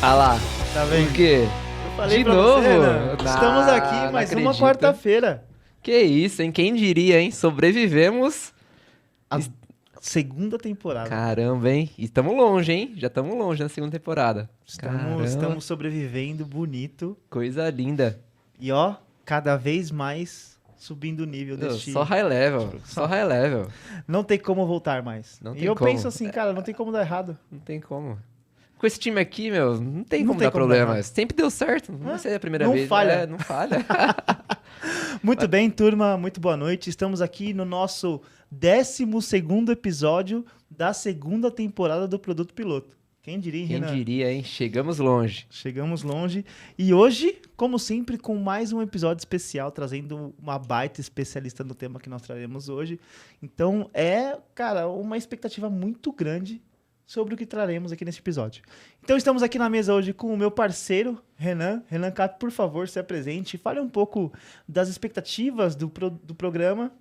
Ah lá. Tá vendo? O quê? Eu falei De pra novo? você, né? Não, Estamos aqui não mais uma acredito. quarta-feira. Que isso, hein? Quem diria, hein? Sobrevivemos. A segunda temporada. Caramba, hein? E estamos longe, hein? Já estamos longe na segunda temporada. Caramba, Estamos sobrevivendo bonito. coisa linda. E ó, cada vez mais subindo o nível Meu, deste... só high level, só high level. Não tem como voltar mais. Não E tem eu como. penso assim, cara, não tem como dar errado. Não tem como. Com esse time aqui, meu, não tem Não como tem dar como dar problema. errado. Sempre deu certo. Não vai ser a primeira Não vez. falha. É, não falha. Muito bem, turma, muito boa noite. Estamos aqui no nosso 12º episódio da segunda temporada do Produto Piloto. Quem diria, hein, Quem Renan? diria, hein? Chegamos longe. Chegamos longe. E hoje, como sempre, com mais um episódio especial, trazendo uma baita especialista no tema que nós traremos hoje. Então, cara, uma expectativa muito grande sobre o que traremos aqui nesse episódio. Então, estamos aqui na mesa hoje com o meu parceiro, Renan. Renan Cap, por favor, se apresente. Fale um pouco das expectativas do programa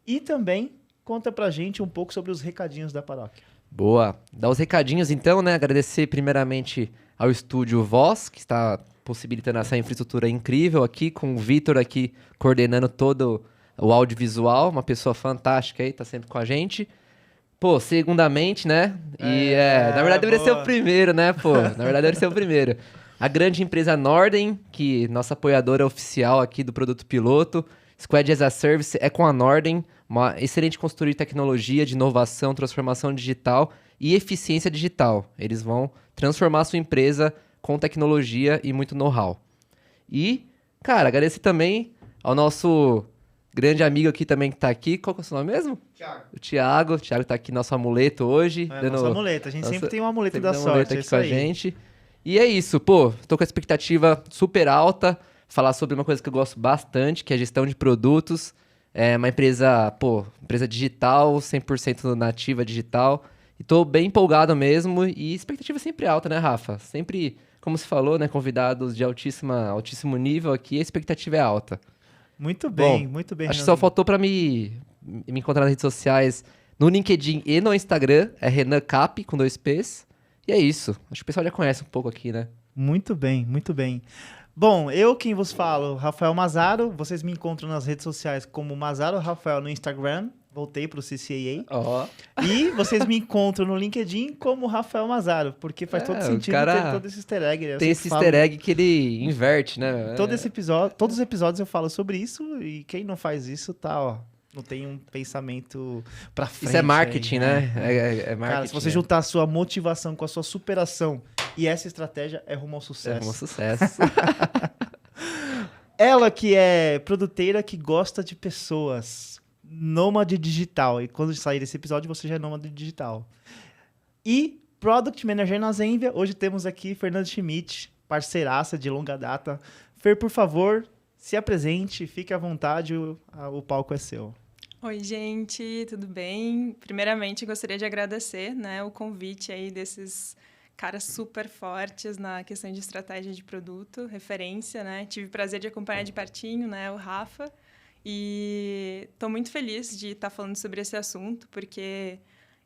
e também conta pra gente um pouco sobre os recadinhos da paróquia. Boa. Dar os recadinhos então, né? Agradecer primeiramente ao estúdio Voz, que está possibilitando essa infraestrutura incrível aqui, com o Vitor aqui coordenando todo o audiovisual, uma pessoa fantástica aí, tá sempre com a gente. Pô, segundamente, né? Na verdade deveria ser o primeiro, né, pô? Na verdade deveria ser o primeiro. A grande empresa Norden, que nossa apoiadora oficial aqui do Produto Piloto, Squad as a Service é com a Norden, uma excelente consultoria de tecnologia, de inovação, transformação digital e eficiência digital. Eles vão transformar a sua empresa com tecnologia e muito know-how. E, cara, agradecer também ao nosso grande amigo aqui também que tá aqui. Qual que é o seu nome mesmo? Thiago. O Thiago. O Thiago tá aqui, nosso amuleto hoje. Nosso amuleto. A gente sempre tem um amuleto sempre da tem um amuleto sorte. aqui com a gente. E é isso, pô. Tô com a expectativa super alta. Falar sobre uma coisa que eu gosto bastante, que é a gestão de produtos. É uma empresa, empresa digital, 100% nativa digital. E tô bem empolgado mesmo. E expectativa sempre alta, né, Rafa? Sempre, como se falou, né, convidados de altíssimo nível aqui, a expectativa é alta. Muito bem, Bom, muito bem. Acho que só faltou pra me encontrar nas redes sociais, no LinkedIn e no Instagram, é Renan Cap, com 2 P's. E é isso. Acho que o pessoal já conhece um pouco aqui, né? Muito bem, muito bem. Bom, quem vos falo, Rafael Mazaro. Vocês me encontram nas redes sociais como Mazaro Rafael no Instagram. Voltei pro CCAA. Ó. E vocês me encontram no LinkedIn como Rafael Mazaro, porque faz todo o sentido cara ter todo esse easter egg. Né? Eu Tem sempre esse falo- easter egg que ele inverte, né? Todos os episódios eu falo sobre isso, e quem não faz isso não tem um pensamento pra frente. Isso é marketing, aí, né? É marketing. Cara, se você né? juntar a sua motivação com a sua superação e essa estratégia, é rumo ao sucesso. É um sucesso. Ela que é produteira, que gosta de pessoas, nômade digital. E quando sair desse episódio, você já é nômade digital. E Product Manager na Zenvia. Hoje temos aqui Fernando Schmidt, parceiraça de longa data. Fer, por favor, se apresente, fique à vontade, o palco é seu. Oi, gente, tudo bem? Primeiramente, gostaria de agradecer, né, o convite aí desses caras super fortes na questão de estratégia de produto, referência, né? Tive o prazer de acompanhar de pertinho, né, o Rafa, e estou muito feliz de estar falando sobre esse assunto, porque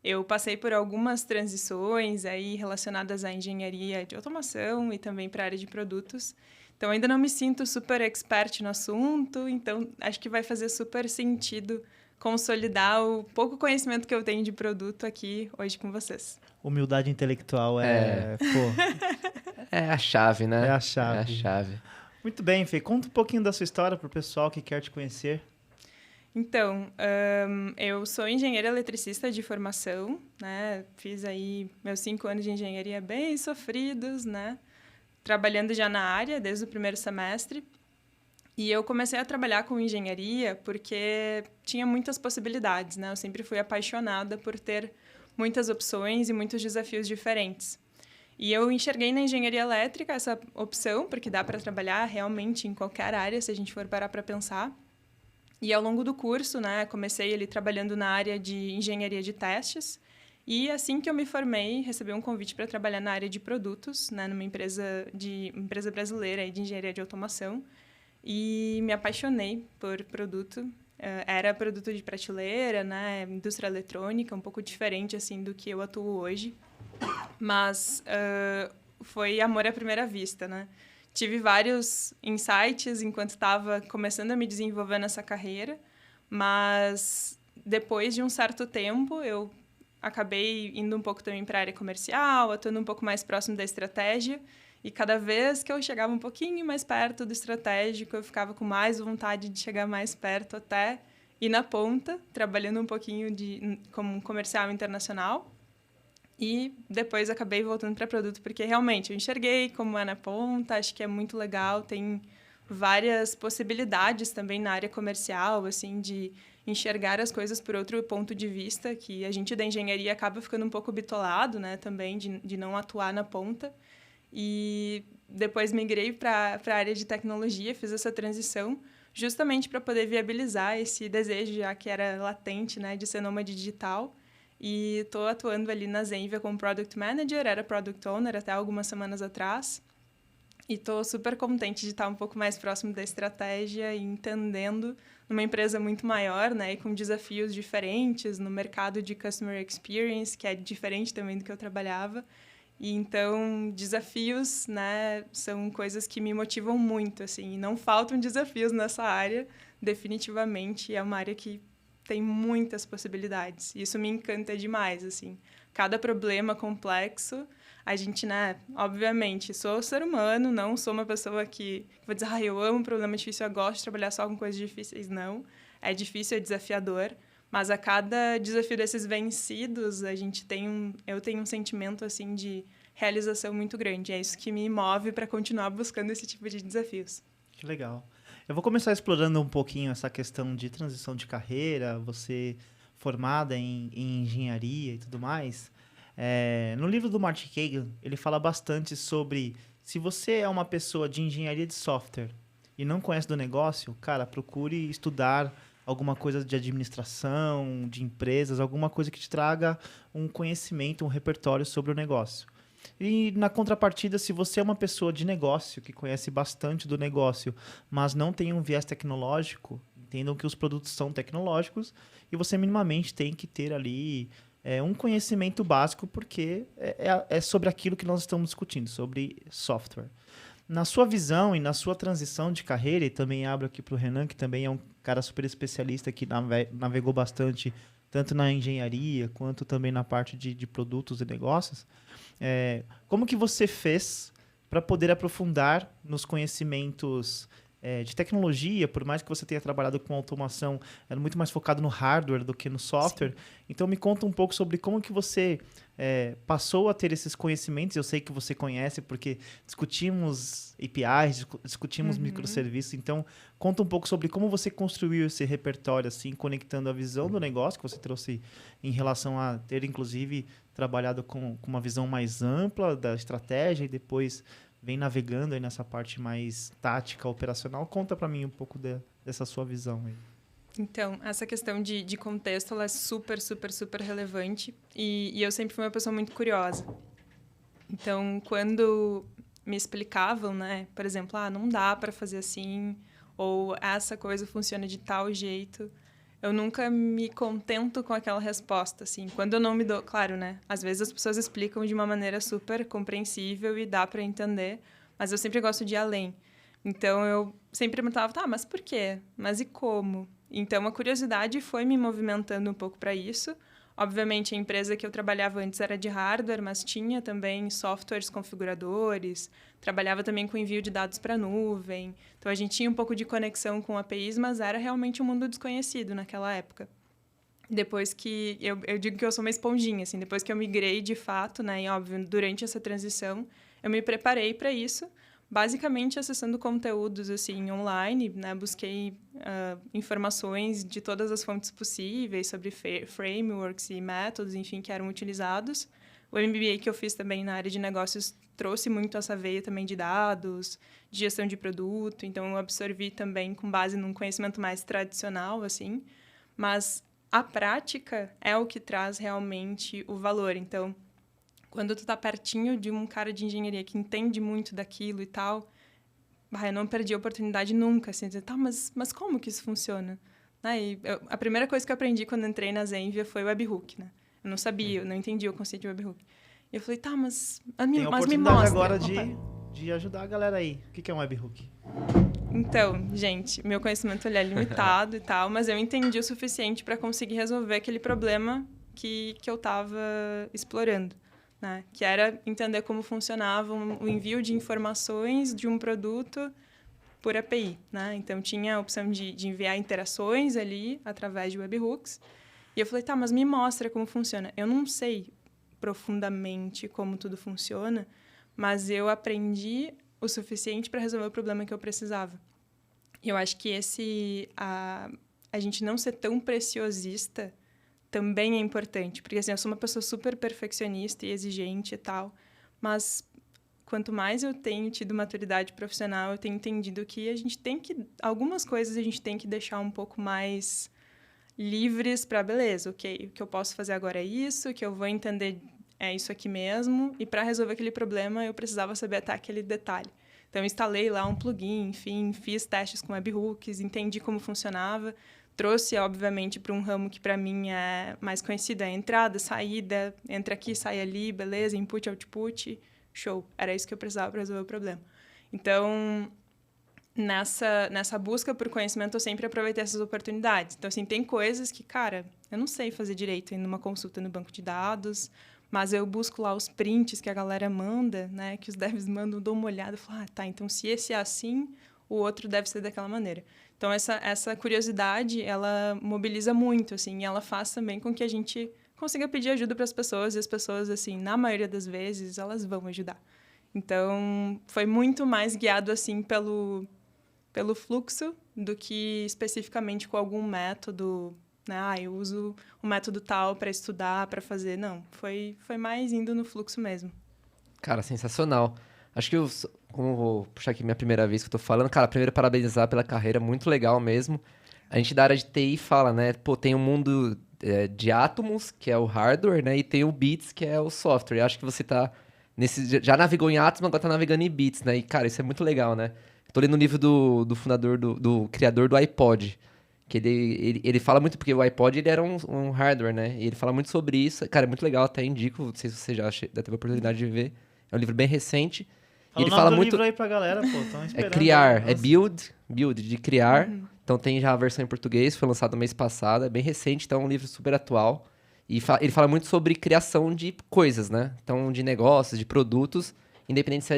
eu passei por algumas transições aí relacionadas à engenharia de automação e também para a área de produtos. Então, ainda não me sinto super expert no assunto, então acho que vai fazer super sentido consolidar o pouco conhecimento que eu tenho de produto aqui hoje com vocês. Humildade intelectual É a chave, né? É a chave. É a chave. Muito bem, Fê. Conta um pouquinho da sua história para o pessoal que quer te conhecer. Então, eu sou engenheira eletricista de formação, né? Fiz aí meus 5 anos de engenharia bem sofridos, né? Trabalhando já na área desde o primeiro semestre. E eu comecei a trabalhar com engenharia porque tinha muitas possibilidades, né? Eu sempre fui apaixonada por ter muitas opções e muitos desafios diferentes. E eu enxerguei na engenharia elétrica essa opção, porque dá para trabalhar realmente em qualquer área, se a gente for parar para pensar. E ao longo do curso, né, comecei ali trabalhando na área de engenharia de testes. E assim que eu me formei, recebi um convite para trabalhar na área de produtos, né, numa empresa brasileira de engenharia de automação. E me apaixonei por produto. Era produto de prateleira, né, indústria eletrônica, um pouco diferente assim do que eu atuo hoje. Mas foi amor à primeira vista, né? Tive vários insights enquanto estava começando a me desenvolver nessa carreira, mas depois de um certo tempo, eu acabei indo um pouco também para a área comercial, atuando um pouco mais próximo da estratégia, e cada vez que eu chegava um pouquinho mais perto do estratégico, eu ficava com mais vontade de chegar mais perto até ir na ponta, trabalhando um pouquinho como um comercial internacional. E depois acabei voltando para produto, porque realmente eu enxerguei como é na ponta, acho que é muito legal, tem várias possibilidades também na área comercial, assim, de enxergar as coisas por outro ponto de vista, que a gente da engenharia acaba ficando um pouco bitolado, né, também, de não atuar na ponta. E depois migrei para a área de tecnologia, fiz essa transição justamente para poder viabilizar esse desejo, já que era latente, né, de ser nômade digital. E estou atuando ali na Zenvia como Product Manager, era Product Owner até algumas semanas atrás. E estou super contente de estar um pouco mais próximo da estratégia e entendendo numa empresa muito maior, né, e com desafios diferentes no mercado de Customer Experience, que é diferente também do que eu trabalhava. E então, desafios, né, são coisas que me motivam muito, assim, e não faltam desafios nessa área, definitivamente, é uma área que tem muitas possibilidades. Isso me encanta demais, assim. Cada problema complexo, a gente, né, obviamente, sou ser humano, não sou uma pessoa que vou dizer, eu amo problema difícil, eu gosto de trabalhar só com coisas difíceis, não. É difícil, é desafiador, mas a cada desafio desses vencidos, eu tenho um sentimento, assim, de realização muito grande. É isso que me move para continuar buscando esse tipo de desafios. Que legal. Eu vou começar explorando um pouquinho essa questão de transição de carreira, você formada em engenharia e tudo mais. No livro do Martin Kagan, ele fala bastante sobre se você é uma pessoa de engenharia de software e não conhece do negócio, cara, procure estudar alguma coisa de administração, de empresas, alguma coisa que te traga um conhecimento, um repertório sobre o negócio. E na contrapartida, se você é uma pessoa de negócio, que conhece bastante do negócio, mas não tem um viés tecnológico, entendam que os produtos são tecnológicos e você minimamente tem que ter ali um conhecimento básico, porque é sobre aquilo que nós estamos discutindo, sobre software. Na sua visão e na sua transição de carreira, e também abro aqui para o Renan, que também é um cara super especialista que navegou bastante, tanto na engenharia quanto também na parte de produtos e negócios, como que você fez para poder aprofundar nos conhecimentos de tecnologia, por mais que você tenha trabalhado com automação, era muito mais focado no hardware do que no software. Sim. Então, me conta um pouco sobre como que você passou a ter esses conhecimentos. Eu sei que você conhece, porque discutimos APIs, discutimos microserviços. Então, conta um pouco sobre como você construiu esse repertório, assim, conectando a visão do negócio que você trouxe em relação a ter, inclusive, trabalhado com uma visão mais ampla da estratégia e depois vem navegando aí nessa parte mais tática, operacional. Conta para mim um pouco dessa sua visão aí. Então, essa questão de contexto, ela é super, super, super relevante. E eu sempre fui uma pessoa muito curiosa. Então, quando me explicavam, né, por exemplo, não dá para fazer assim, ou essa coisa funciona de tal jeito, eu nunca me contento com aquela resposta, assim. Quando eu não me dou... Claro, né? Às vezes as pessoas explicam de uma maneira super compreensível e dá para entender, mas eu sempre gosto de ir além. Então, eu sempre perguntava, mas por quê? Mas e como? Então, a curiosidade foi me movimentando um pouco para isso. Obviamente, a empresa que eu trabalhava antes era de hardware, mas tinha também softwares configuradores, trabalhava também com envio de dados para a nuvem. Então, a gente tinha um pouco de conexão com APIs, mas era realmente um mundo desconhecido naquela época. Depois que... Eu digo que eu sou uma esponjinha, assim, depois que eu migrei de fato, né, e óbvio, durante essa transição, eu me preparei para isso, basicamente acessando conteúdos assim online, né? Busquei informações de todas as fontes possíveis sobre frameworks e métodos, enfim, que eram utilizados. O MBA que eu fiz também na área de negócios trouxe muito essa veia também de dados, de gestão de produto, então eu absorvi também com base num conhecimento mais tradicional, assim. Mas a prática é o que traz realmente o valor. Então, quando tu tá pertinho de um cara de engenharia que entende muito daquilo e tal, eu não perdi a oportunidade nunca, assim, de dizer, mas como que isso funciona? A primeira coisa que eu aprendi quando entrei na Zenvia foi o webhook, né? Eu não sabia, eu não entendia o conceito de webhook. E eu falei, tá, mas Tem a me oportunidade mostra. agora de ajudar a galera aí. O que é um webhook? Então, gente, meu conhecimento ele é limitado e tal, mas eu entendi o suficiente para conseguir resolver aquele problema que eu estava explorando, né? Que era entender como funcionava o envio de informações de um produto por API, né? Então, tinha a opção de enviar interações ali através de webhooks. E eu falei, tá, mas me mostra como funciona. Eu não sei profundamente como tudo funciona, mas eu aprendi o suficiente para resolver o problema que eu precisava. E eu acho que a gente não ser tão preciosista também é importante. Porque, assim, eu sou uma pessoa super perfeccionista e exigente e tal, mas quanto mais eu tenho tido maturidade profissional, eu tenho entendido que a gente tem que... Algumas coisas a gente tem que deixar um pouco mais livres para, beleza, ok, o que eu posso fazer agora é isso, o que eu vou entender é isso aqui mesmo, e para resolver aquele problema eu precisava saber até aquele detalhe. Então, eu instalei lá um plugin, enfim, fiz testes com webhooks, entendi como funcionava, trouxe, obviamente, para um ramo que, para mim, é mais conhecido, é entrada, saída, entra aqui, sai ali, beleza, input, output, show. Era isso que eu precisava para resolver o problema. Então, nessa busca por conhecimento, eu sempre aproveitei essas oportunidades. Então, assim, tem coisas que, cara, eu não sei fazer direito indo numa consulta no banco de dados, mas eu busco lá os prints que a galera manda, né, que os devs mandam, dou uma olhada e falo, tá, então se esse é assim, o outro deve ser daquela maneira. Então, essa curiosidade, ela mobiliza muito, assim, e ela faz também com que a gente consiga pedir ajuda para as pessoas, e as pessoas, assim, na maioria das vezes, elas vão ajudar. Então, foi muito mais guiado, assim, pelo fluxo do que especificamente com algum método, né? Eu uso o método tal para estudar, para fazer. Não, foi mais indo no fluxo mesmo. Cara, sensacional. Acho que como eu vou puxar aqui minha primeira vez que eu tô falando, cara, primeiro parabenizar pela carreira, muito legal mesmo. A gente da área de TI fala, né? Pô, tem um mundo de átomos, que é o hardware, né? E tem o bits, que é o software. Eu acho que você tá já navegou em átomos, agora tá navegando em bits, né? E, cara, isso é muito legal, né? Tô lendo um livro do fundador, do criador do iPod. Que ele fala muito, porque o iPod ele era um hardware, né? E ele fala muito sobre isso. Cara, é muito legal, até indico, não sei se você já teve a oportunidade de ver. É um livro bem recente. E Fala ele o nome fala do muito. livro aí pra galera, pô. Estão É esperando. criar, aí. é build, de criar. Então tem já a versão em português, foi lançado no mês passado, é bem recente, então é um livro super atual. E ele fala muito sobre criação de coisas, né? Então, de negócios, de produtos, independente se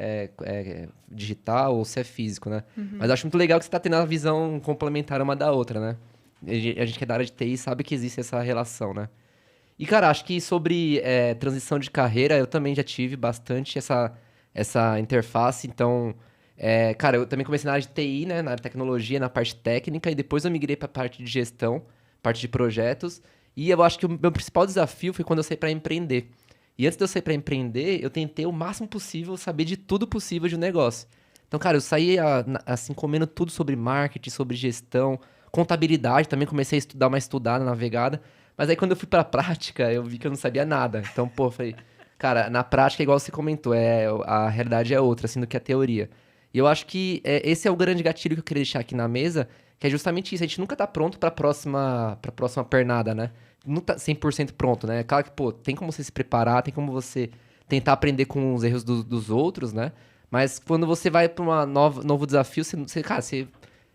é digital ou se é físico, né? Mas eu acho muito legal que você tá tendo a visão complementar uma da outra, né? A gente que é da área de TI sabe que existe essa relação, né? E, cara, acho que sobre transição de carreira, eu também já tive bastante essa interface. Então, cara, eu também comecei na área de TI, né? Na área de tecnologia, na parte técnica. E depois eu migrei pra parte de gestão, parte de projetos. E eu acho que o meu principal desafio foi quando eu saí para empreender. E antes de eu sair para empreender, eu tentei o máximo possível saber de tudo possível de um negócio. Então, cara, eu saí assim comendo tudo sobre marketing, sobre gestão, contabilidade, também comecei a dar uma estudada, navegada. Mas aí quando eu fui pra prática, eu vi que eu não sabia nada. Então, pô, falei, cara, na prática, igual você comentou, a realidade é outra, assim, do que a teoria. E eu acho que esse é o grande gatilho que eu queria deixar aqui na mesa, que é justamente isso. A gente nunca tá pronto pra próxima pernada, né? Não tá 100% pronto, né? Claro que, pô, tem como você se preparar, tem como você tentar aprender com os erros dos outros, né? Mas quando você vai pra um novo desafio, cara,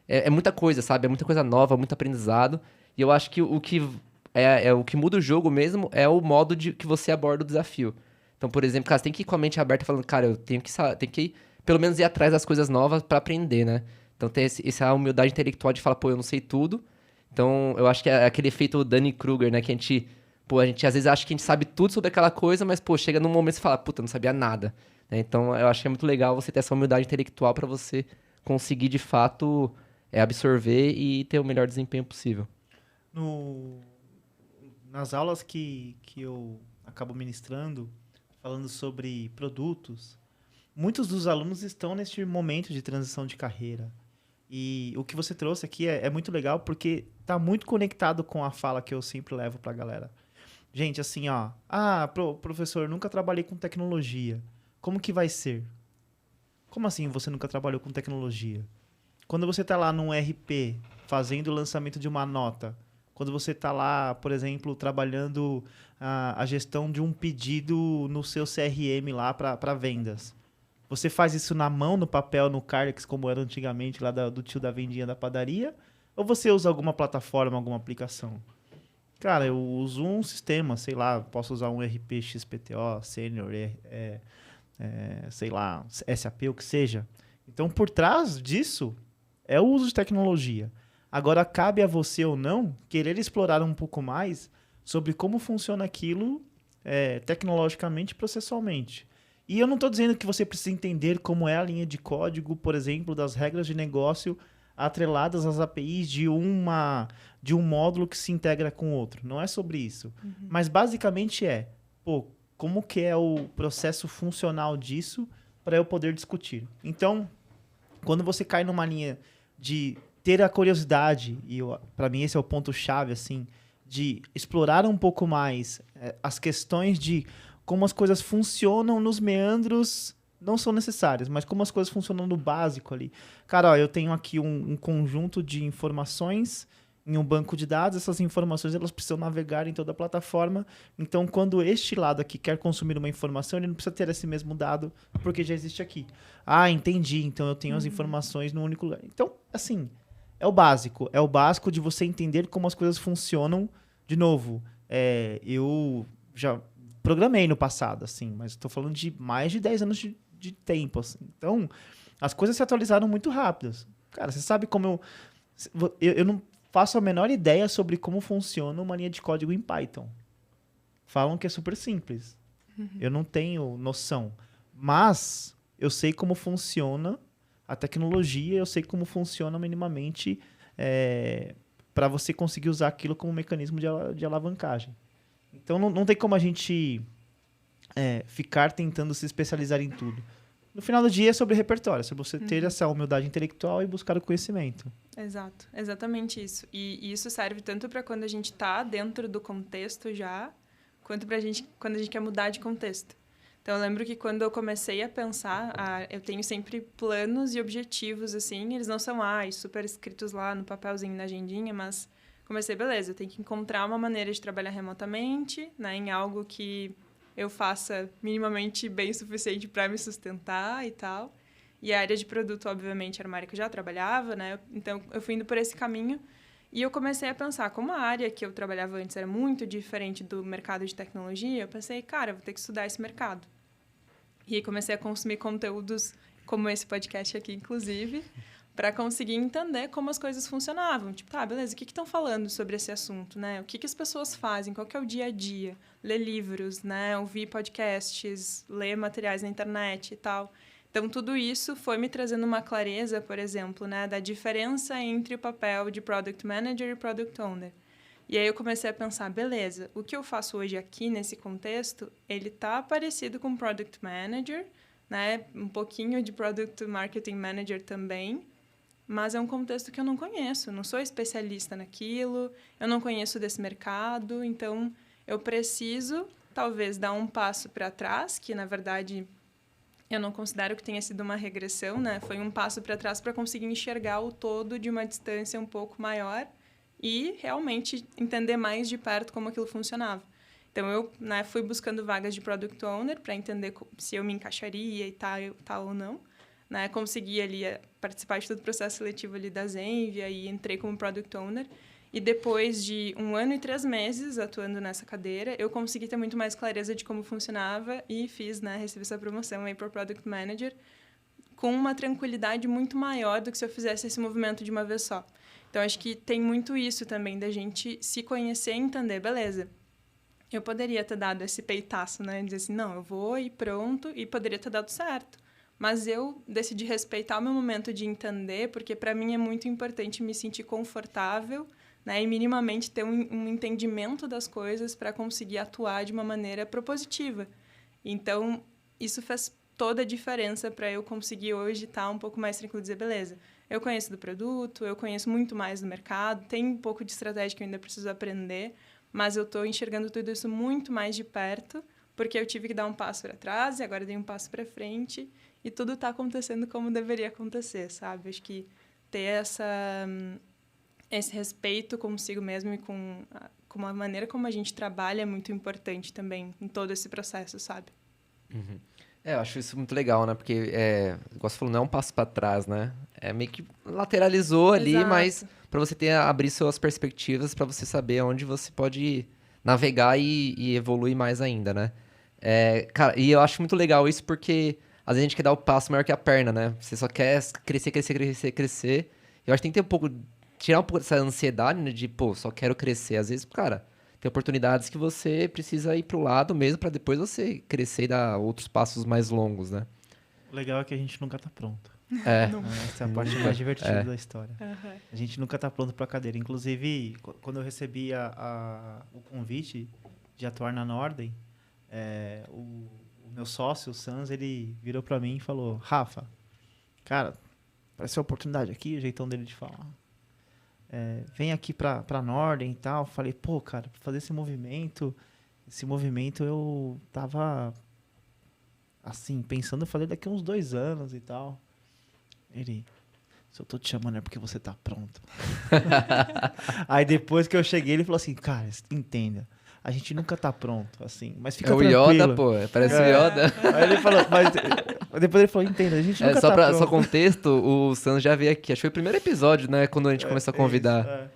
é muita coisa, sabe? É muita coisa nova, muito aprendizado. E eu acho que o que o que muda o jogo mesmo é o modo que você aborda o desafio. Então, por exemplo, cara, você tem que ir com a mente aberta falando, cara, eu tenho que pelo menos ir atrás das coisas novas pra aprender, né? Então, ter essa humildade intelectual de falar, pô, eu não sei tudo. Então, eu acho que é aquele efeito Dunning-Kruger, né? Que a gente às vezes acha que a gente sabe tudo sobre aquela coisa, mas, pô, chega num momento e você fala, puta, eu não sabia nada. Né? Então, eu acho que é muito legal você ter essa humildade intelectual pra você conseguir, de fato, absorver e ter o melhor desempenho possível. Nas aulas que eu acabo ministrando, falando sobre produtos, muitos dos alunos estão neste momento de transição de carreira. E o que você trouxe aqui é muito legal porque está muito conectado com a fala que eu sempre levo para a galera. Gente, assim, ó, professor, nunca trabalhei com tecnologia. Como que vai ser? Como assim você nunca trabalhou com tecnologia? Quando você está lá num RP fazendo o lançamento de uma nota, quando você está lá, por exemplo, trabalhando a gestão de um pedido no seu CRM lá para vendas. Você faz isso na mão, no papel, no Cardex, como era antigamente lá do tio da vendinha da padaria? Ou você usa alguma plataforma, alguma aplicação? Cara, eu uso um sistema, sei lá, posso usar um RP XPTO, Senior, sei lá, SAP, o que seja. Então, por trás disso, é o uso de tecnologia. Agora, cabe a você ou não querer explorar um pouco mais sobre como funciona aquilo tecnologicamente e processualmente. E eu não estou dizendo que você precisa entender como é a linha de código, por exemplo, das regras de negócio atreladas às APIs de um módulo que se integra com o outro. Não é sobre isso. Uhum. Mas basicamente como que é o processo funcional disso para eu poder discutir. Então, quando você cai numa linha de ter a curiosidade, e para mim esse é o ponto-chave, assim, de explorar um pouco mais as questões de como as coisas funcionam nos meandros, não são necessárias, mas como as coisas funcionam no básico ali. Cara, eu tenho aqui um conjunto de informações em um banco de dados, essas informações elas precisam navegar em toda a plataforma, então quando este lado aqui quer consumir uma informação, ele não precisa ter esse mesmo dado, porque já existe aqui. Ah, entendi, então eu tenho as informações no único lugar. Então, assim, é o básico de você entender como as coisas funcionam. De novo, eu já programei no passado, assim, mas estou falando de mais de 10 anos de tempo, assim. Então, as coisas se atualizaram muito rápidas. Cara, você sabe como eu não faço a menor ideia sobre como funciona uma linha de código em Python. Falam que é super simples. Eu não tenho noção. Mas eu sei como funciona a tecnologia, eu sei como funciona minimamente para você conseguir usar aquilo como mecanismo de alavancagem. Então não tem como a gente ficar tentando se especializar em tudo. No final do dia é sobre repertório, é sobre você ter essa humildade intelectual e buscar o conhecimento. Exato, exatamente isso. E isso serve tanto para quando a gente está dentro do contexto já, quanto para quando a gente quer mudar de contexto. Então, eu lembro que quando eu comecei a pensar, eu tenho sempre planos e objetivos, assim, eles não são super escritos lá no papelzinho, na agendinha, mas comecei, beleza, eu tenho que encontrar uma maneira de trabalhar remotamente, né, em algo que eu faça minimamente bem o suficiente para me sustentar e tal. E a área de produto, obviamente, era uma área que eu já trabalhava, né? Então, eu fui indo por esse caminho e eu comecei a pensar, como a área que eu trabalhava antes era muito diferente do mercado de tecnologia, eu pensei, cara, eu vou ter que estudar esse mercado. E aí comecei a consumir conteúdos como esse podcast aqui, inclusive, para conseguir entender como as coisas funcionavam. Tipo, tá, beleza, o que estão falando sobre esse assunto, né? O que as pessoas fazem, qual que é o dia a dia? Ler livros, né? Ouvir podcasts, ler materiais na internet e tal. Então, tudo isso foi me trazendo uma clareza, por exemplo, né, da diferença entre o papel de Product Manager e Product Owner. E aí eu comecei a pensar, beleza, o que eu faço hoje aqui nesse contexto, ele tá parecido com Product Manager, né, um pouquinho de Product Marketing Manager também, mas é um contexto que eu não conheço, não sou especialista naquilo, eu não conheço desse mercado, então eu preciso, talvez, dar um passo para trás, que, na verdade, eu não considero que tenha sido uma regressão, né? Foi um passo para trás para conseguir enxergar o todo de uma distância um pouco maior e realmente entender mais de perto como aquilo funcionava. Então, eu fui buscando vagas de Product Owner para entender se eu me encaixaria e tal ou não. Né? Consegui ali participar de todo o processo seletivo ali da Zenvia e entrei como Product Owner. E depois de 1 ano e 3 meses atuando nessa cadeira, eu consegui ter muito mais clareza de como funcionava e recebi essa promoção aí para Product Manager com uma tranquilidade muito maior do que se eu fizesse esse movimento de uma vez só. Então, acho que tem muito isso também, da gente se conhecer e entender, beleza, eu poderia ter dado esse peitaço, né? Dizer assim, não, eu vou e pronto, e poderia ter dado certo. Mas eu decidi respeitar o meu momento de entender, porque para mim é muito importante me sentir confortável, né, e minimamente ter um entendimento das coisas para conseguir atuar de uma maneira propositiva. Então, isso fez toda a diferença para eu conseguir hoje estar um pouco mais tranquilo e dizer, beleza, eu conheço do produto, eu conheço muito mais do mercado, tem um pouco de estratégia que eu ainda preciso aprender, mas eu estou enxergando tudo isso muito mais de perto, porque eu tive que dar um passo para trás e agora dei um passo para frente e tudo está acontecendo como deveria acontecer, sabe? Acho que ter esse respeito consigo mesmo e com a maneira como a gente trabalha é muito importante também em todo esse processo, sabe? Eu acho isso muito legal, né? Porque, igual você falou, não é um passo pra trás, né? É meio que lateralizou ali, Exato. mas pra você abrir suas perspectivas, pra você saber onde você pode navegar e evoluir mais ainda, né? Cara, e eu acho muito legal isso porque às vezes a gente quer dar o passo maior que a perna, né? Você só quer crescer, crescer, crescer, crescer. Eu acho que tem que ter tirar um pouco dessa ansiedade, né? De, pô, só quero crescer. Às vezes, cara, tem oportunidades que você precisa ir pro lado mesmo pra depois você crescer e dar outros passos mais longos, né? O legal é que a gente nunca tá pronto. Não. Essa é a parte mais divertida da história. Aham. A gente nunca tá pronto pra cadeira. Inclusive, quando eu recebi o convite de atuar na Nordem, o meu sócio, o Sans, ele virou pra mim e falou: Rafa, cara, apareceu a oportunidade aqui, o jeitão dele de falar. Vem aqui pra Nordem e tal. Falei, pô, cara, pra fazer esse movimento eu tava, assim, pensando em fazer daqui a uns 2 anos e tal. Ele, se eu tô te chamando é porque você tá pronto. Aí depois que eu cheguei, ele falou assim, cara, entenda, a gente nunca tá pronto, assim, mas fica É o tranquilo. Yoda, pô. Parece o Yoda. Aí ele falou, mas depois ele falou, entenda, a gente nunca Só tá pronto. só contexto, o Sans já veio aqui. Acho que foi o primeiro episódio, né? Quando a gente começou a convidar.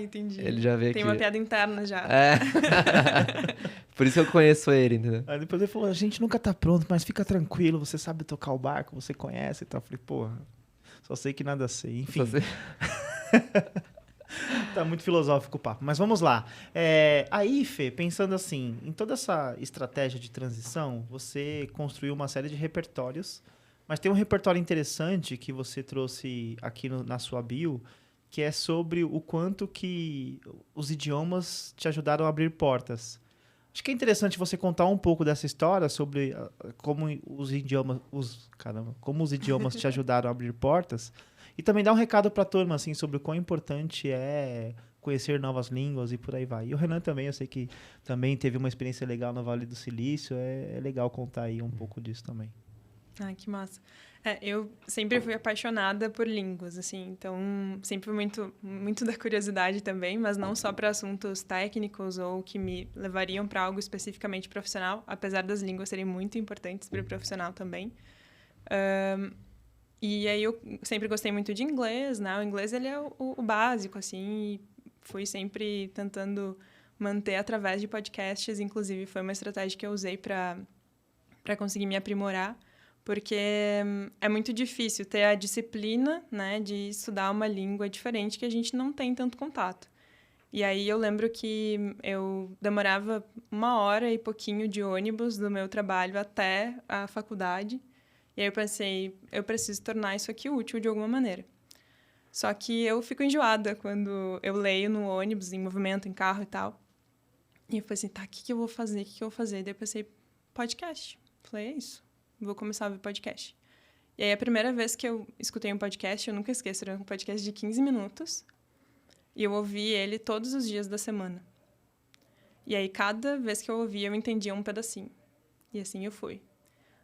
Entendi. Ele já veio Tem aqui. uma piada interna já. Por isso que eu conheço ele, entendeu? Aí depois ele falou, a gente nunca tá pronto, mas fica tranquilo, você sabe tocar o barco, você conhece e tal. Eu falei, porra, só sei que nada sei. Enfim, tá muito filosófico o papo. Mas vamos lá. Aí, Fê, pensando assim, em toda essa estratégia de transição, você construiu uma série de repertórios, mas tem um repertório interessante que você trouxe aqui na sua bio, que é sobre o quanto que os idiomas te ajudaram a abrir portas. Acho que é interessante você contar um pouco dessa história sobre como os idiomas te ajudaram a abrir portas e também dar um recado para a turma assim, sobre o quão importante é conhecer novas línguas e por aí vai. E o Renan também, eu sei que também teve uma experiência legal no Vale do Silício, é legal contar aí um pouco disso também. Ah, que massa. Eu sempre fui apaixonada por línguas, assim, então sempre fui muito da curiosidade também, mas não só para assuntos técnicos ou que me levariam para algo especificamente profissional, apesar das línguas serem muito importantes para o profissional também. E aí eu sempre gostei muito de inglês, né? O inglês ele é o básico, assim, e fui sempre tentando manter através de podcasts, inclusive foi uma estratégia que eu usei para conseguir me aprimorar. Porque é muito difícil ter a disciplina, né, de estudar uma língua diferente que a gente não tem tanto contato. E aí eu lembro que eu demorava 1 hora e pouquinho de ônibus do meu trabalho até a faculdade. E aí eu pensei, eu preciso tornar isso aqui útil de alguma maneira. Só que eu fico enjoada quando eu leio no ônibus, em movimento, em carro e tal. E eu falei assim, tá, o que eu vou fazer? Daí eu pensei, podcast. Falei, é isso. Vou começar a ouvir podcast. E aí, a primeira vez que eu escutei um podcast, eu nunca esqueço, era um podcast de 15 minutos. E eu ouvi ele todos os dias da semana. E aí, cada vez que eu ouvia, eu entendia um pedacinho. E assim eu fui.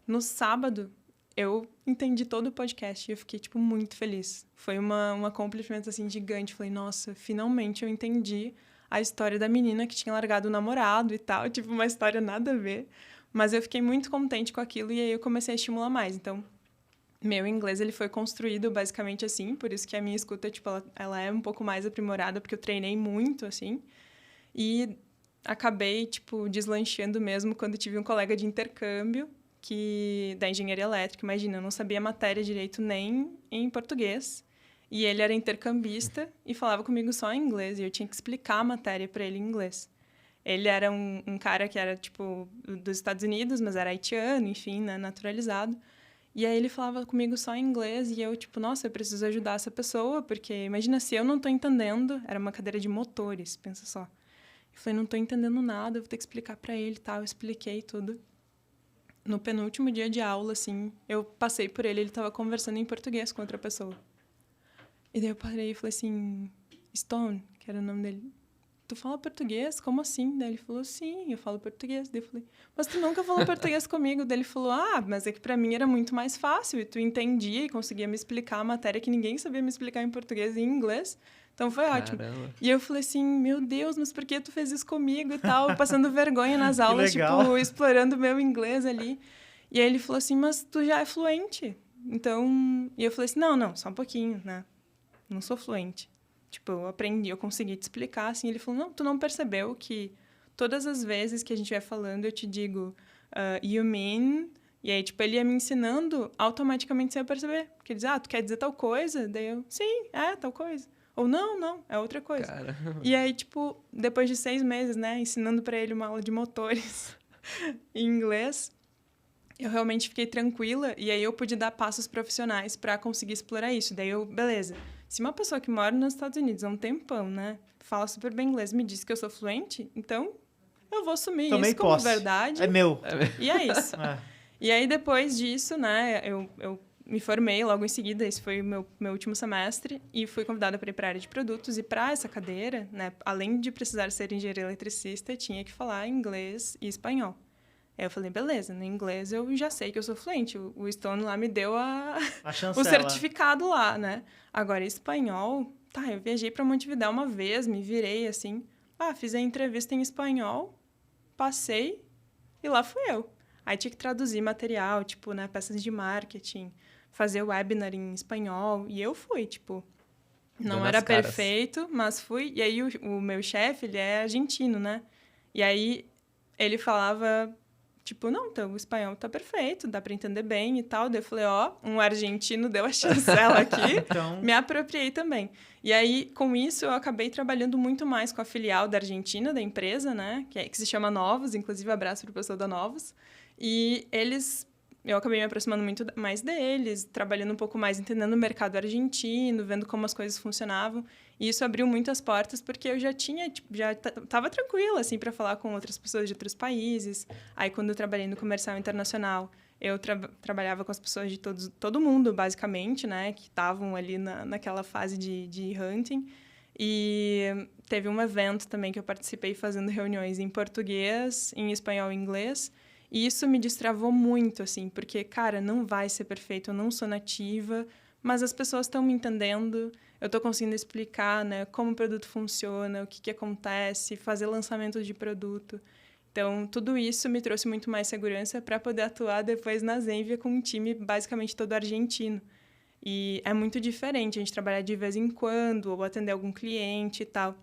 No sábado, eu entendi todo o podcast e eu fiquei, tipo, muito feliz. Foi uma accomplishment, assim, gigante. Falei, nossa, finalmente eu entendi a história da menina que tinha largado o namorado e tal. Tipo, uma história nada a ver. Mas eu fiquei muito contente com aquilo e aí eu comecei a estimular mais. Então, meu inglês ele foi construído basicamente assim, por isso que a minha escuta, tipo, ela é um pouco mais aprimorada, porque eu treinei muito, assim. E acabei, tipo, deslanchando mesmo quando tive um colega de intercâmbio da engenharia elétrica. Imagina, eu não sabia matéria direito nem em português. E ele era intercambista e falava comigo só em inglês. E eu tinha que explicar a matéria para ele em inglês. Ele era um cara que era, tipo, dos Estados Unidos, mas era haitiano, enfim, né, naturalizado. E aí ele falava comigo só em inglês e eu, tipo, nossa, eu preciso ajudar essa pessoa, porque imagina se eu não tô entendendo, era uma cadeira de motores, pensa só. Eu falei, não tô entendendo nada, eu vou ter que explicar para ele e tal. Eu expliquei tudo. No penúltimo dia de aula, assim, eu passei por ele tava conversando em português com outra pessoa. E daí eu parei e falei assim, Stone, que era o nome dele. Tu fala português? Como assim? Daí ele falou, sim, eu falo português. Daí eu falei, mas tu nunca falou português comigo? Daí ele falou, mas é que pra mim era muito mais fácil. E tu entendia e conseguia me explicar a matéria que ninguém sabia me explicar em português e em inglês. Então foi ótimo. Caramba. E eu falei assim, meu Deus, mas por que tu fez isso comigo e tal? Passando vergonha nas aulas, tipo, explorando o meu inglês ali. E aí ele falou assim, mas tu já é fluente. Então... E eu falei assim, não, só um pouquinho, né? Não sou fluente. Tipo, eu aprendi, eu consegui te explicar, assim. Ele falou, não, tu não percebeu que todas as vezes que a gente vai falando, eu te digo, you mean... E aí, tipo, ele ia me ensinando, automaticamente sem eu perceber. Porque ele dizia, tu quer dizer tal coisa? Daí eu, sim, tal coisa. Ou não, é outra coisa. Caramba. E aí, tipo, depois de 6 meses, né, ensinando pra ele uma aula de motores em inglês, eu realmente fiquei tranquila e aí eu pude dar passos profissionais pra conseguir explorar isso. Daí eu, beleza, se uma pessoa que mora nos Estados Unidos há um tempão, né, fala super bem inglês, me diz que eu sou fluente, então eu vou assumir Tomei isso como posse. verdade. É meu. E é isso. É. E aí, depois disso, né, eu me formei logo em seguida, esse foi o meu último semestre, e fui convidada para ir para a área de produtos. E para essa cadeira, né, além de precisar ser engenheira eletricista, tinha que falar inglês e espanhol. Aí eu falei, beleza, no inglês eu já sei que eu sou fluente. O Stone lá me deu o certificado lá, né? Agora, espanhol, tá, eu viajei para Montevidéu uma vez, me virei assim, fiz a entrevista em espanhol, passei, e lá fui eu. Aí tinha que traduzir material, tipo, né, peças de marketing, fazer webinar em espanhol. E eu fui, tipo, não era perfeito, mas fui. E aí o meu chefe, ele é argentino, né? E aí ele falava, tipo, não, então o espanhol tá perfeito, dá pra entender bem e tal. Daí eu falei, um argentino deu a chancela aqui, Então... me apropriei também. E aí, com isso, eu acabei trabalhando muito mais com a filial da Argentina, da empresa, né? Que se chama Novos, inclusive abraço pro pessoal da Novos. E eu acabei me aproximando muito mais deles, trabalhando um pouco mais, entendendo o mercado argentino, vendo como as coisas funcionavam. E isso abriu muitas portas, porque eu já estava tranquila, assim, para falar com outras pessoas de outros países. Aí, quando eu trabalhei no comercial internacional, eu trabalhava com as pessoas de todo mundo, basicamente, né? Que estavam ali naquela fase de hunting. E teve um evento também que eu participei fazendo reuniões em português, em espanhol e inglês. E isso me destravou muito, assim, porque, cara, não vai ser perfeito, eu não sou nativa, mas as pessoas estão me entendendo, eu estou conseguindo explicar, né, como o produto funciona, o que acontece, fazer lançamento de produto. Então, tudo isso me trouxe muito mais segurança para poder atuar depois na Zenvia com um time basicamente todo argentino. E é muito diferente a gente trabalhar de vez em quando, ou atender algum cliente e tal.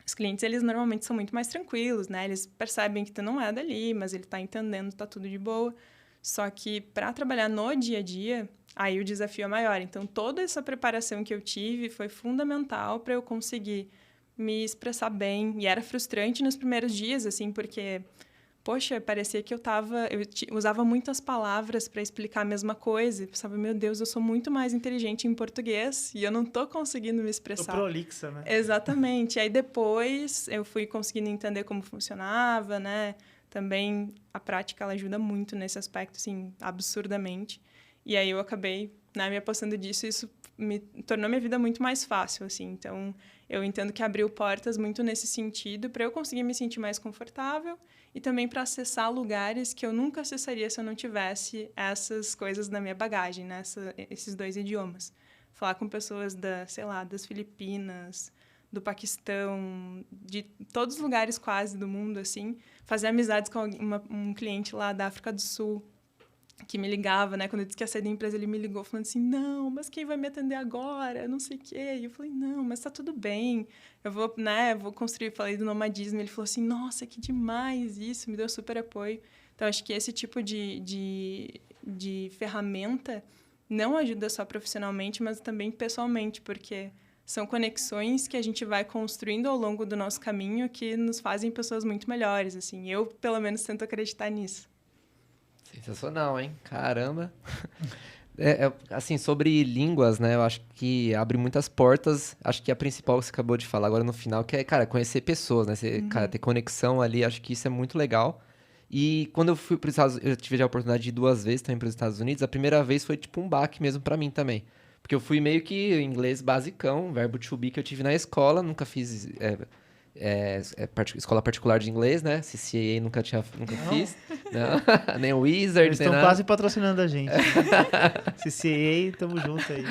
Os clientes, eles normalmente são muito mais tranquilos, né? Eles percebem que tu não é dali, mas ele tá entendendo, tá tudo de boa. Só que para trabalhar no dia a dia, aí o desafio é maior. Então, toda essa preparação que eu tive foi fundamental para eu conseguir me expressar bem. E era frustrante nos primeiros dias, assim, porque... Poxa, parecia que eu usava muitas palavras para explicar a mesma coisa. Eu pensava, meu Deus, eu sou muito mais inteligente em português e eu não estou conseguindo me expressar. Tô prolixa, né? Exatamente. Aí depois eu fui conseguindo entender como funcionava, né? Também a prática ela ajuda muito nesse aspecto, assim, absurdamente. E aí eu acabei, né, me apostando disso e isso me tornou minha vida muito mais fácil, assim. Então, eu entendo que abriu portas muito nesse sentido para eu conseguir me sentir mais confortável e também para acessar lugares que eu nunca acessaria se eu não tivesse essas coisas na minha bagagem, né? Esses 2 idiomas. Falar com pessoas das Filipinas, do Paquistão, de todos os lugares quase do mundo, assim. Fazer amizades com um cliente lá da África do Sul, que me ligava, né? Quando eu disse que ia sair da empresa, ele me ligou falando assim, não, mas quem vai me atender agora? Não sei o quê. E eu falei, não, mas tá tudo bem. Eu vou, né, vou construir. Falei do nomadismo. Ele falou assim, nossa, que demais isso. Me deu super apoio. Então, acho que esse tipo de ferramenta não ajuda só profissionalmente, mas também pessoalmente, porque são conexões que a gente vai construindo ao longo do nosso caminho que nos fazem pessoas muito melhores, assim. Eu, pelo menos, tento acreditar nisso. Sensacional, hein? Caramba. Assim, sobre línguas, né? Eu acho que abre muitas portas. Acho que a principal que você acabou de falar agora no final, que é, cara, conhecer pessoas, né? Você, cara, ter conexão ali, acho que isso é muito legal. E quando eu fui para os Estados Unidos, eu tive a oportunidade de ir 2 vezes também para os Estados Unidos, a primeira vez foi tipo um baque mesmo para mim também. Porque eu fui meio que inglês basicão, verbo to be que eu tive na escola, nunca fiz... escola particular de inglês, né? CCA nunca fiz. Não. Nem o Wizard, Eles estão quase patrocinando a gente. CCA, tamo junto aí.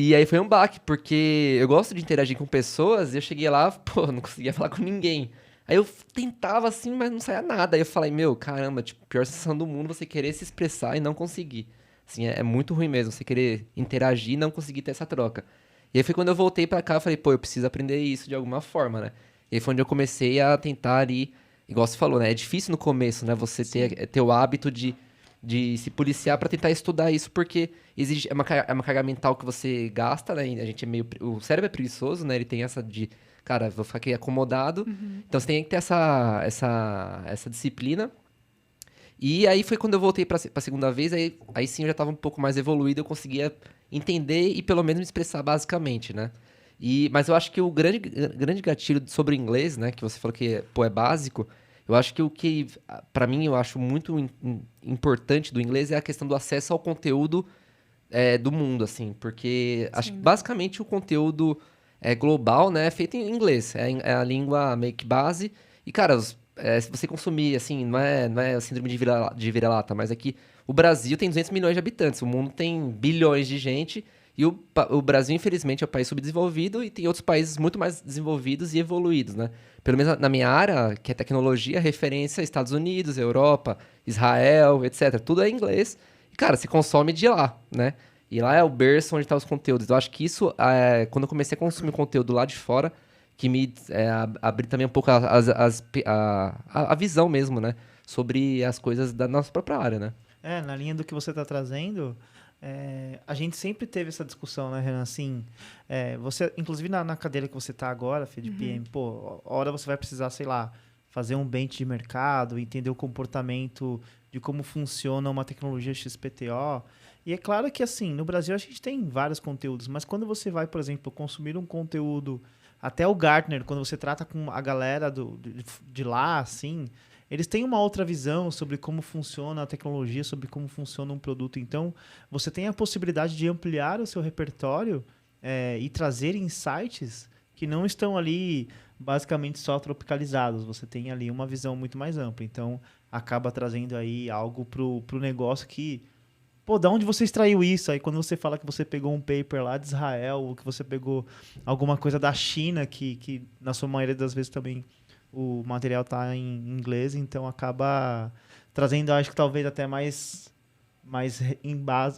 E aí foi um baque, porque eu gosto de interagir com pessoas e eu cheguei lá, pô, não conseguia falar com ninguém. Aí eu tentava assim, mas não saía nada. Aí eu falei, meu, caramba, tipo, pior sensação do mundo você querer se expressar e não conseguir. Assim, é muito ruim mesmo, você querer interagir e não conseguir ter essa troca. E aí foi quando eu voltei pra cá, eu falei, pô, eu preciso aprender isso de alguma forma, né? E aí foi onde eu comecei a tentar ali, igual você falou, né? É difícil no começo, né? Você ter o hábito de se policiar pra tentar estudar isso, porque exige, é uma carga mental que você gasta, né? E a gente é meio, o cérebro é preguiçoso, né? Ele tem essa de, cara, vou ficar aqui acomodado. Então você tem que ter essa disciplina. E aí foi quando eu voltei pra segunda vez, aí sim eu já tava um pouco mais evoluído, eu conseguia entender e pelo menos me expressar basicamente, né? Mas eu acho que o grande gatilho sobre o inglês, né, que você falou que, pô, é básico, eu acho que o que, pra mim, eu acho muito importante do inglês é a questão do acesso ao conteúdo do mundo, assim, porque acho que Sim. basicamente o conteúdo global, né, é feito em inglês, é a língua meio que base, e, cara, se você consumir, assim, não é a síndrome de vira-lata, mas é que o Brasil tem 200 milhões de habitantes, o mundo tem bilhões de gente, e o Brasil, infelizmente, é um país subdesenvolvido e tem outros países muito mais desenvolvidos e evoluídos, né? Pelo menos na minha área, que é tecnologia, referência a Estados Unidos, Europa, Israel, etc. Tudo é inglês. E, cara, se consome de lá, né? E lá é o berço onde estão os conteúdos. Eu acho que isso, quando eu comecei a consumir conteúdo lá de fora, que me abriu também um pouco a visão mesmo, né? Sobre as coisas da nossa própria área, né? Na linha do que você está trazendo, a gente sempre teve essa discussão, né, Renan? Assim, você, inclusive na cadeira que você está agora, Fê, de PM, pô, a hora você vai precisar, sei lá, fazer um bench de mercado, entender o comportamento de como funciona uma tecnologia XPTO. E é claro que, assim, no Brasil a gente tem vários conteúdos, mas quando você vai, por exemplo, consumir um conteúdo, até o Gartner, quando você trata com a galera de lá, assim, eles têm uma outra visão sobre como funciona a tecnologia, sobre como funciona um produto. Então, você tem a possibilidade de ampliar o seu repertório e trazer insights que não estão ali basicamente só tropicalizados. Você tem ali uma visão muito mais ampla. Então, acaba trazendo aí algo pro negócio que... Pô, da onde você extraiu isso? Aí quando você fala que você pegou um paper lá de Israel, ou que você pegou alguma coisa da China, que na sua maioria das vezes também o material tá em inglês, então acaba trazendo, acho que talvez até mais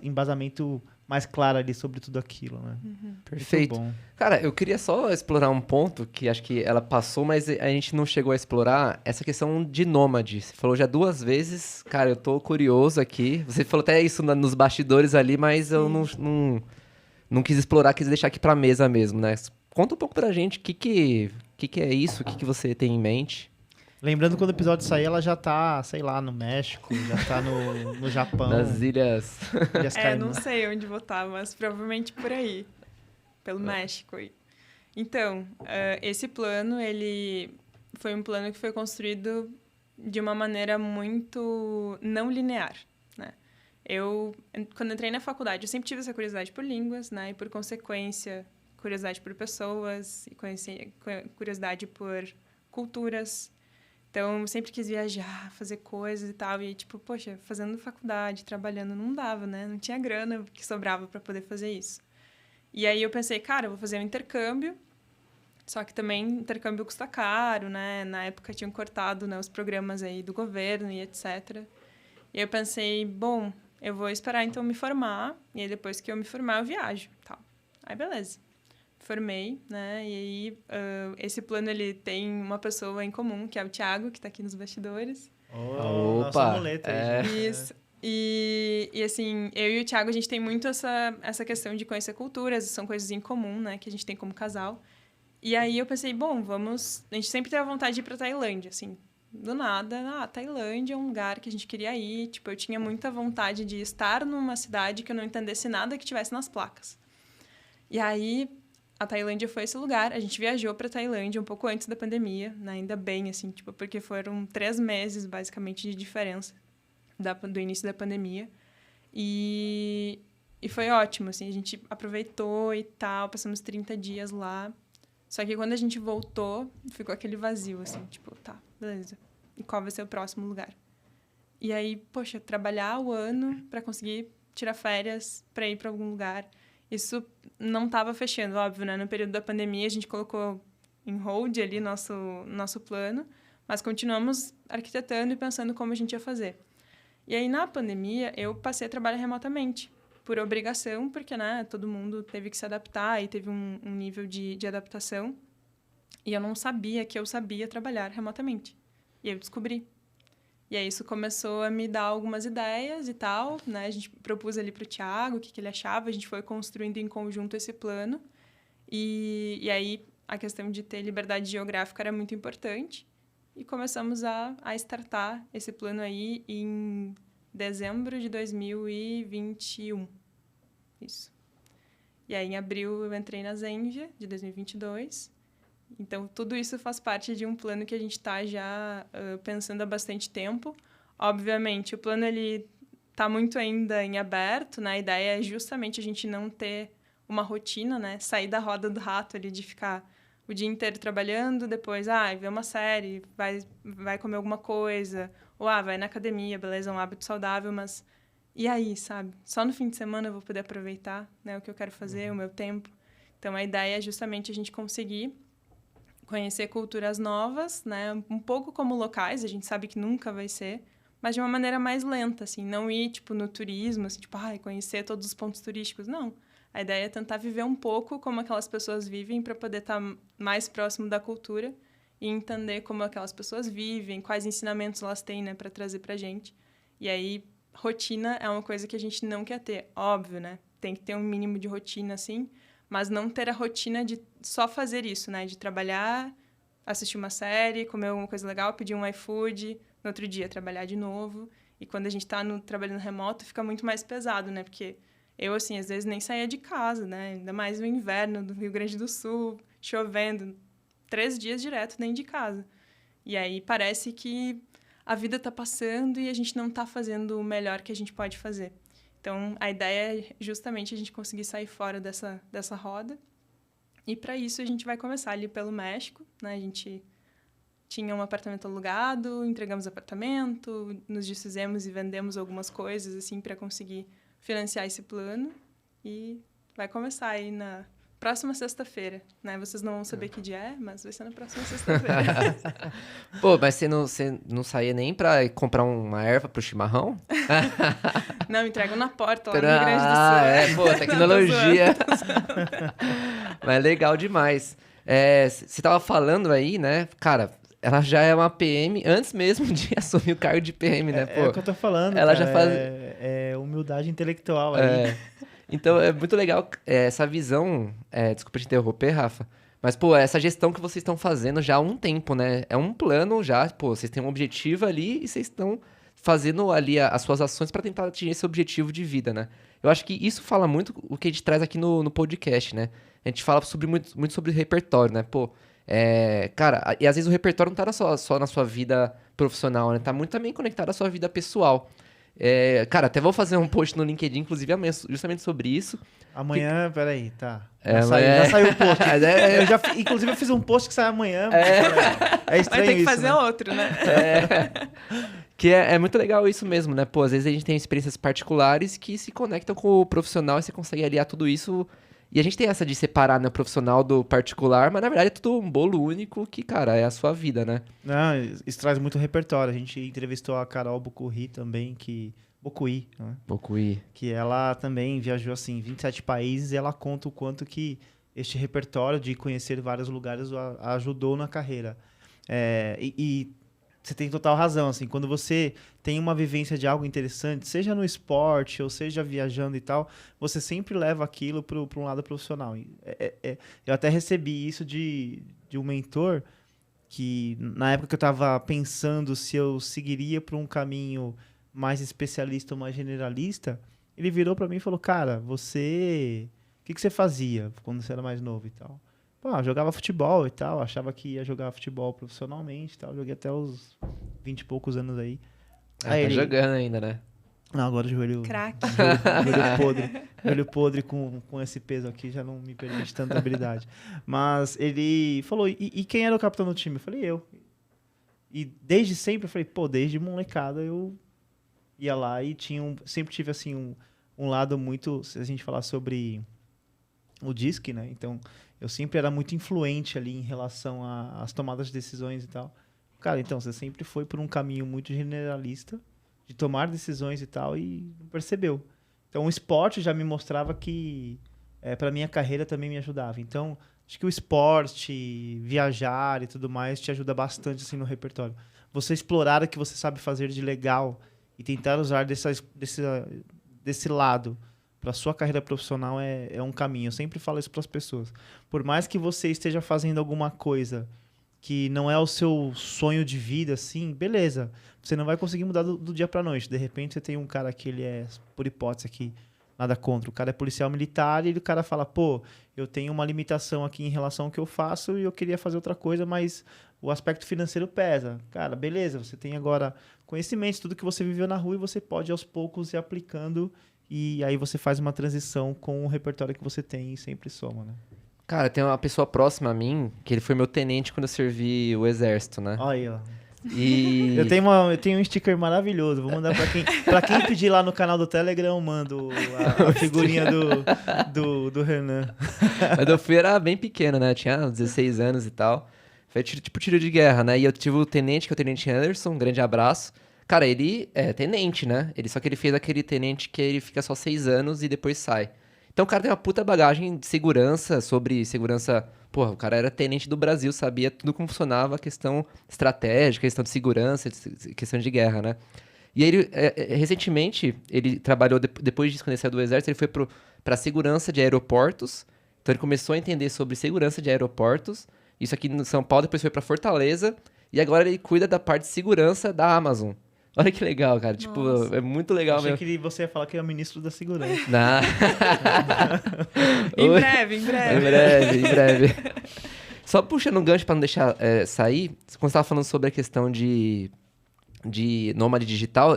embasamento mais claro ali sobre tudo aquilo, né? Perfeito. Muito bom. Cara, eu queria só explorar um ponto que acho que ela passou, mas a gente não chegou a explorar, essa questão de nômade. Você falou já 2 vezes, cara, eu tô curioso aqui. Você falou até isso nos bastidores ali, mas eu não quis explorar, quis deixar aqui pra mesa mesmo, né? Conta um pouco pra gente o que é isso, o que você tem em mente. Lembrando, quando o episódio sair, ela já tá, sei lá, no México, já tá no Japão. Nas ilhas. Ilhas Não Caimã. sei onde vou estar, mas provavelmente por aí, pelo México. Então, esse plano, ele foi um plano que foi construído de uma maneira muito não linear, né? Quando entrei na faculdade, eu sempre tive essa curiosidade por línguas, né? E, por consequência, curiosidade por pessoas, e curiosidade por culturas. Então, eu sempre quis viajar, fazer coisas e tal. E, tipo, poxa, fazendo faculdade, trabalhando, não dava, né? Não tinha grana que sobrava para poder fazer isso. E aí eu pensei, cara, eu vou fazer um intercâmbio. Só que também intercâmbio custa caro, né? Na época tinham cortado, né, os programas aí do governo e etc. E aí eu pensei, bom, eu vou esperar então me formar. E aí depois que eu me formar, eu viajo, tal. Aí beleza. Formei, né? E aí, esse plano, ele tem uma pessoa em comum, que é o Thiago, que está aqui nos bastidores. Nossa Opa, muleta aí, gente. Isso. E, assim, eu e o Thiago, a gente tem muito essa questão de conhecer culturas, são coisas em comum, né? Que a gente tem como casal. E aí eu pensei, bom, vamos... A gente sempre teve a vontade de ir pra Tailândia, assim. Do nada, Tailândia é um lugar que a gente queria ir. Tipo, eu tinha muita vontade de estar numa cidade que eu não entendesse nada que tivesse nas placas. E aí... A Tailândia foi esse lugar. A gente viajou para Tailândia um pouco antes da pandemia, né? Ainda bem, assim, tipo, porque foram 3 meses, basicamente, de diferença do início da pandemia. E foi ótimo, assim, a gente aproveitou e tal, passamos 30 dias lá. Só que quando a gente voltou, ficou aquele vazio, assim, tipo, tá, beleza. E qual vai ser o próximo lugar? E aí, poxa, trabalhar o ano para conseguir tirar férias para ir para algum lugar. isso não estava fechando, óbvio, né? No período da pandemia, a gente colocou em hold ali nosso plano, mas continuamos arquitetando e pensando como a gente ia fazer. E aí, na pandemia, eu passei a trabalhar remotamente, por obrigação, porque, né, todo mundo teve que se adaptar e teve um nível de adaptação. E eu não sabia que eu sabia trabalhar remotamente. E eu descobri. E aí isso começou a me dar algumas ideias e tal, né? A gente propôs ali para o Thiago o que ele achava, a gente foi construindo em conjunto esse plano. E aí a questão de ter liberdade geográfica era muito importante. E começamos a startar esse plano aí em dezembro de 2021. Isso. E aí em abril eu entrei na Zenvia, de 2022. Então, tudo isso faz parte de um plano que a gente está já pensando há bastante tempo. Obviamente, o plano está muito ainda em aberto, né? A ideia é justamente a gente não ter uma rotina, né? Sair da roda do rato ali, de ficar o dia inteiro trabalhando, depois, ver uma série, vai comer alguma coisa, ou, vai na academia, beleza, é um hábito saudável, mas e aí, sabe? Só no fim de semana eu vou poder aproveitar, né, o que eu quero fazer, o meu tempo. Então, a ideia é justamente a gente conseguir conhecer culturas novas, né? Um pouco como locais, a gente sabe que nunca vai ser, mas de uma maneira mais lenta, assim, não ir, tipo, no turismo, assim, tipo, conhecer todos os pontos turísticos, não. A ideia é tentar viver um pouco como aquelas pessoas vivem para poder estar mais próximo da cultura e entender como aquelas pessoas vivem, quais ensinamentos elas têm, né, para trazer pra gente. E aí, rotina é uma coisa que a gente não quer ter, óbvio, né? Tem que ter um mínimo de rotina, assim, mas não ter a rotina de só fazer isso, né? De trabalhar, assistir uma série, comer alguma coisa legal, pedir um iFood, no outro dia trabalhar de novo. E quando a gente está trabalhando remoto, fica muito mais pesado, né? Porque eu, assim, às vezes nem saía de casa, né? Ainda mais no inverno do Rio Grande do Sul, chovendo, 3 dias direto dentro de casa. E aí parece que a vida está passando e a gente não está fazendo o melhor que a gente pode fazer. Então, a ideia é justamente a gente conseguir sair fora dessa roda. E, para isso, a gente vai começar ali pelo México, né? A gente tinha um apartamento alugado, entregamos o apartamento, nos desfizemos e vendemos algumas coisas, assim, para conseguir financiar esse plano. E vai começar aí na próxima sexta-feira, né? Vocês não vão saber que dia é, mas vai ser na próxima sexta-feira. Pô, mas você não saía nem pra comprar uma erva pro chimarrão? Não, entregam na porta lá no Rio Grande do Sul. Pô, tecnologia. Mas é legal demais. Você tava falando aí, né? Cara, ela já é uma PM antes mesmo de assumir o cargo de PM, né? Pô, É o que eu tô falando, ela cara, já faz... é humildade intelectual aí. Então, é muito legal essa visão... desculpa te interromper, Rafa. Mas, pô, essa gestão que vocês estão fazendo já há um tempo, né? É um plano já, pô, vocês têm um objetivo ali e vocês estão fazendo ali as suas ações para tentar atingir esse objetivo de vida, né? Eu acho que isso fala muito o que a gente traz aqui no podcast, né? A gente fala muito sobre repertório, né? Pô, cara, e às vezes o repertório não tá só na sua vida profissional, né? Tá muito também conectado à sua vida pessoal. Cara, até vou fazer um post no LinkedIn, inclusive amanhã, justamente sobre isso. Amanhã, peraí, tá. Já saiu o post. Inclusive, eu fiz um post que sai amanhã. É estranho Vai ter que isso, fazer né? outro, né? Que é muito legal isso mesmo, né? Pô, às vezes a gente tem experiências particulares que se conectam com o profissional e você consegue aliar tudo isso. E a gente tem essa de separar, né, o profissional do particular, mas na verdade é tudo um bolo único que, cara, é a sua vida, né? Não, isso traz muito repertório. A gente entrevistou a Carol Bocuí também, Bocuí, né? Bocuí. Que ela também viajou, assim, 27 países e ela conta o quanto que este repertório de conhecer vários lugares a ajudou na carreira. E você tem total razão, assim, quando você tem uma vivência de algo interessante, seja no esporte ou seja viajando e tal, você sempre leva aquilo para um lado profissional. Eu até recebi isso de um mentor que, na época que eu estava pensando se eu seguiria por um caminho mais especialista ou mais generalista, ele virou para mim e falou, cara, o que você fazia quando você era mais novo e tal? Pô, eu jogava futebol e tal, achava que ia jogar futebol profissionalmente e tal, joguei até os 20 e poucos anos aí. Tá jogando ainda, né? Não, agora o joelho... Craque. Joelho podre. Joelho podre com esse peso aqui já não me permite tanta habilidade. Mas ele falou, e quem era o capitão do time? Eu falei, eu. E desde sempre, eu falei, pô, desde molecada eu ia lá e sempre tive, assim, um lado muito... Se a gente falar sobre o DISC, né? Então, eu sempre era muito influente ali em relação às tomadas de decisões e tal. Cara, então, você sempre foi por um caminho muito generalista, de tomar decisões e tal, e não percebeu. Então, o esporte já me mostrava que, para minha carreira, também me ajudava. Então, acho que o esporte, viajar e tudo mais, te ajuda bastante, assim, no repertório. Você explorar o que você sabe fazer de legal e tentar usar desse lado para sua carreira profissional é um caminho. Eu sempre falo isso para as pessoas. Por mais que você esteja fazendo alguma coisa que não é o seu sonho de vida, assim, beleza. Você não vai conseguir mudar do dia para noite. De repente, você tem um cara que ele é, por hipótese aqui, nada contra. O cara é policial militar e o cara fala, pô, eu tenho uma limitação aqui em relação ao que eu faço e eu queria fazer outra coisa, mas o aspecto financeiro pesa. Cara, beleza, você tem agora conhecimentos, tudo que você viveu na rua e você pode aos poucos ir aplicando e aí você faz uma transição com o repertório que você tem e sempre soma, né? Cara, tem uma pessoa próxima a mim, que ele foi meu tenente quando eu servi o exército, né? Olha aí, ó. E... Eu tenho um sticker maravilhoso. Vou mandar pra quem pedir lá no canal do Telegram, eu mando a figurinha do Renan. Mas eu fui, era bem pequeno, né? Eu tinha 16 anos e tal. Foi tipo tiro de guerra, né? E eu tive o tenente, que é o Tenente Anderson, um grande abraço. Cara, ele é tenente, né? Só que ele fez aquele tenente que ele fica só 6 anos e depois sai. Então o cara tem uma puta bagagem de segurança, sobre segurança... Porra, o cara era tenente do Brasil, sabia tudo como funcionava a questão estratégica, questão de segurança, questão de guerra, né? E aí, recentemente, ele trabalhou, depois disso, quando ele saiu do exército, ele foi pra segurança de aeroportos. Então ele começou a entender sobre segurança de aeroportos. Isso aqui no São Paulo, depois foi pra Fortaleza. E agora ele cuida da parte de segurança da Amazon. Olha que legal, cara. Tipo, Nossa. é muito legal Achei mesmo. que você ia falar que é o ministro da segurança. Não. Em Oi. breve, em Em breve. breve, em breve. Só puxando um gancho pra não deixar sair, quando você tava falando sobre a questão de nômade digital,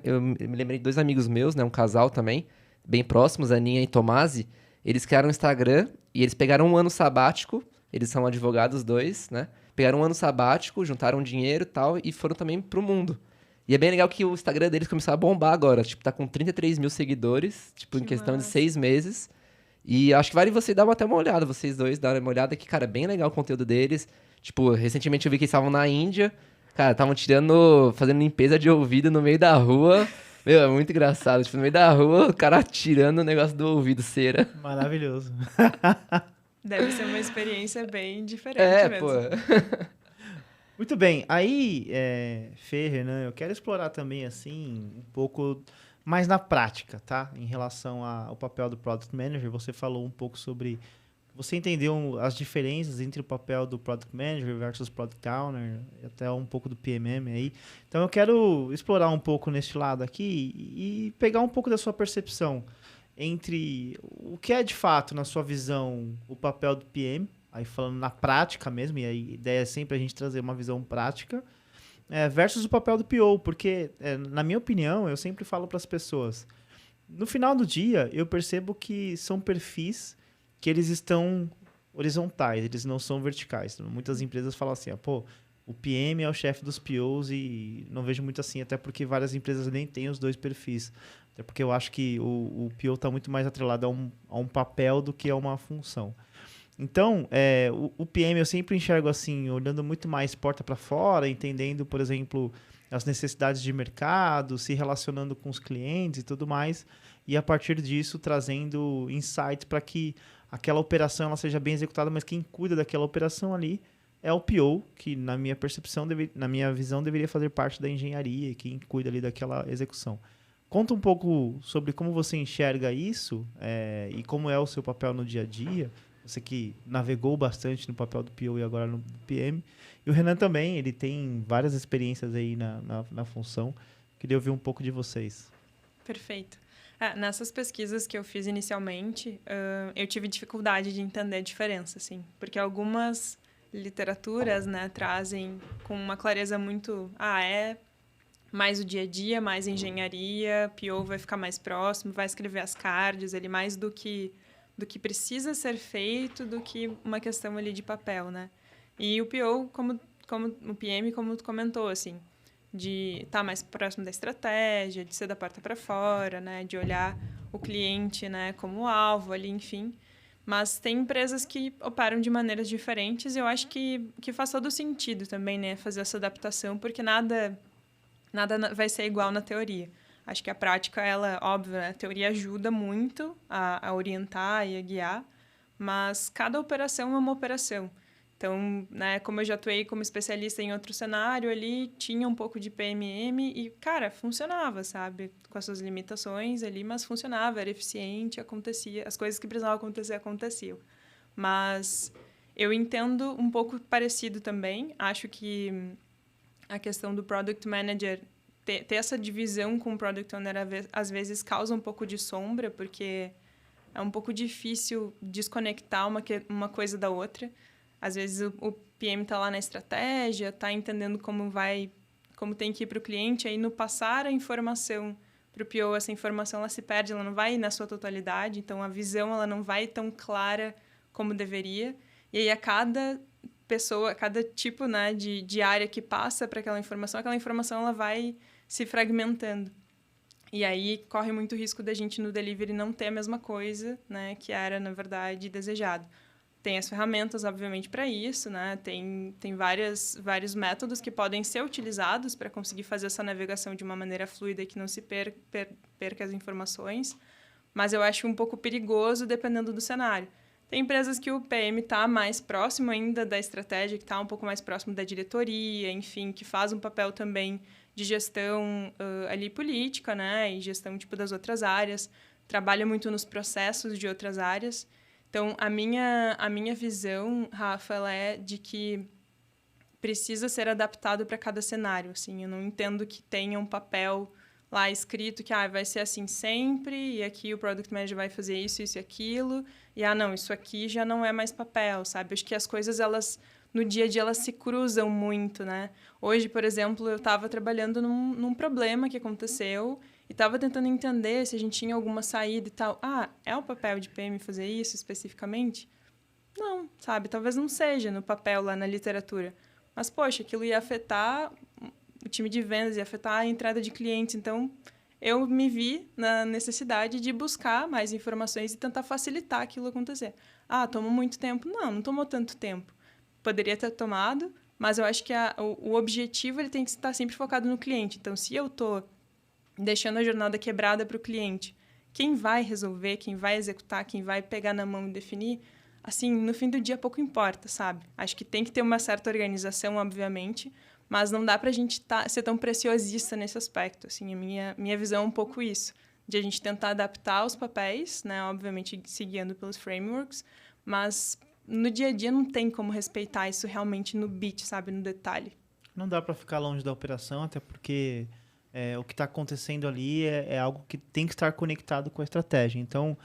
eu me lembrei de 2 amigos meus, né, um casal também, bem próximos, Aninha e Tomasi. Eles criaram um Instagram e eles pegaram um ano sabático, eles são advogados os dois, né? Pegaram um ano sabático, juntaram dinheiro e tal, e foram também pro mundo. E é bem legal que o Instagram deles começou a bombar agora, tipo, tá com 33 mil seguidores, tipo, em Que questão de massa. 6 meses. E acho que vale você dar até uma olhada, vocês dois darem uma olhada, que, cara, é bem legal o conteúdo deles. Tipo, recentemente eu vi que eles estavam na Índia, cara, estavam fazendo limpeza de ouvido no meio da rua. Meu, é muito engraçado. Tipo, no meio da rua, o cara tirando o negócio do ouvido, cera. Maravilhoso. Deve ser uma experiência bem diferente mesmo. Pô. Muito bem. Aí, Fê, Renan, eu quero explorar também, assim, um pouco mais na prática, tá? Em relação ao papel do Product Manager. Você falou um pouco sobre... Você entendeu as diferenças entre o papel do Product Manager versus Product Owner, até um pouco do PMM aí. Então, eu quero explorar um pouco neste lado aqui e pegar um pouco da sua percepção entre o que é, de fato, na sua visão, o papel do PM, aí falando na prática mesmo, e a ideia é sempre a gente trazer uma visão prática, versus o papel do PO, porque, na minha opinião, eu sempre falo para as pessoas, no final do dia, eu percebo que são perfis que eles estão horizontais, eles não são verticais. Então, muitas empresas falam assim, pô, o PM é o chefe dos POs e não vejo muito assim, até porque várias empresas nem têm os 2 perfis. Até porque eu acho que o PO está muito mais atrelado a um papel do que a uma função. Então, o PM eu sempre enxergo assim, olhando muito mais porta para fora, entendendo, por exemplo, as necessidades de mercado, se relacionando com os clientes e tudo mais, e a partir disso trazendo insights para que aquela operação ela seja bem executada, mas quem cuida daquela operação ali é o PO, que na minha percepção, na minha visão, deveria fazer parte da engenharia e quem cuida ali daquela execução. Conta um pouco sobre como você enxerga isso e como é o seu papel no dia a dia. Você que navegou bastante no papel do PO e agora no PM. E o Renan também, ele tem várias experiências aí na função. Queria ouvir um pouco de vocês. Perfeito. Nessas pesquisas que eu fiz inicialmente, eu tive dificuldade de entender a diferença, assim, porque algumas literaturas, né, trazem com uma clareza muito... é mais o dia a dia, mais engenharia, PO vai ficar mais próximo, vai escrever as cards, ele mais do que precisa ser feito, do que uma questão ali de papel, né? E o PO, como o PM, como tu comentou, assim, de estar mais próximo da estratégia, de ser da porta para fora, né? De olhar o cliente, né, como alvo ali, enfim. Mas tem empresas que operam de maneiras diferentes e eu acho que faz todo sentido também, né? Fazer essa adaptação, porque nada vai ser igual na teoria. Acho que a prática, ela, óbvio, né? A teoria ajuda muito a orientar e a guiar, mas cada operação é uma operação. Então, né, como eu já atuei como especialista em outro cenário ali, tinha um pouco de PMM e, cara, funcionava, sabe? Com as suas limitações ali, mas funcionava, era eficiente, acontecia. As coisas que precisavam acontecer, aconteciam. Mas eu entendo um pouco parecido também. Acho que a questão do Product Manager, ter essa divisão com o Product Owner, às vezes causa um pouco de sombra, porque é um pouco difícil desconectar uma coisa da outra. Às vezes o PM está lá na estratégia, está entendendo como tem que ir para o cliente, aí no passar a informação para o PO, essa informação ela se perde, ela não vai na sua totalidade, então a visão ela não vai tão clara como deveria. E aí a cada pessoa, cada tipo, né, de área que passa para aquela informação ela vai se fragmentando. E aí corre muito risco da gente no delivery não ter a mesma coisa, né, que era, na verdade, desejado. Tem as ferramentas, obviamente, para isso, né? Tem vários métodos que podem ser utilizados para conseguir fazer essa navegação de uma maneira fluida e que não se perca as informações. Mas eu acho um pouco perigoso dependendo do cenário. Tem empresas que o PM está mais próximo ainda da estratégia, que está um pouco mais próximo da diretoria, enfim, que faz um papel também de gestão ali política, né? E gestão tipo das outras áreas. Trabalha muito nos processos de outras áreas. Então, a minha visão, Rafa, ela é de que precisa ser adaptado para cada cenário. Assim, eu não entendo que tenha um papel lá escrito que vai ser assim sempre, e aqui o Product Manager vai fazer isso, isso e aquilo, e não, isso aqui já não é mais papel, sabe? Acho que as coisas, elas, no dia a dia, elas se cruzam muito, né? Hoje, por exemplo, eu estava trabalhando num problema que aconteceu, e estava tentando entender se a gente tinha alguma saída e tal. É o papel de PM fazer isso especificamente? Não, sabe? Talvez não seja no papel lá na literatura. Mas, poxa, aquilo ia afetar o time de vendas, ia afetar a entrada de clientes. Então, eu me vi na necessidade de buscar mais informações e tentar facilitar aquilo acontecer. Tomou muito tempo? Não tomou tanto tempo. Poderia ter tomado, mas eu acho que o objetivo ele tem que estar sempre focado no cliente. Então, se eu estou deixando a jornada quebrada para o cliente, quem vai resolver, quem vai executar, quem vai pegar na mão e definir, assim, no fim do dia pouco importa, sabe? Acho que tem que ter uma certa organização, obviamente, mas não dá para a gente ser tão preciosista nesse aspecto. Assim, a minha visão é um pouco isso, de a gente tentar adaptar os papéis, né? Obviamente se guiando pelos frameworks, mas no dia a dia não tem como respeitar isso realmente no beat, sabe? No detalhe. Não dá para ficar longe da operação, até porque o que está acontecendo ali é algo que tem que estar conectado com a estratégia. Então,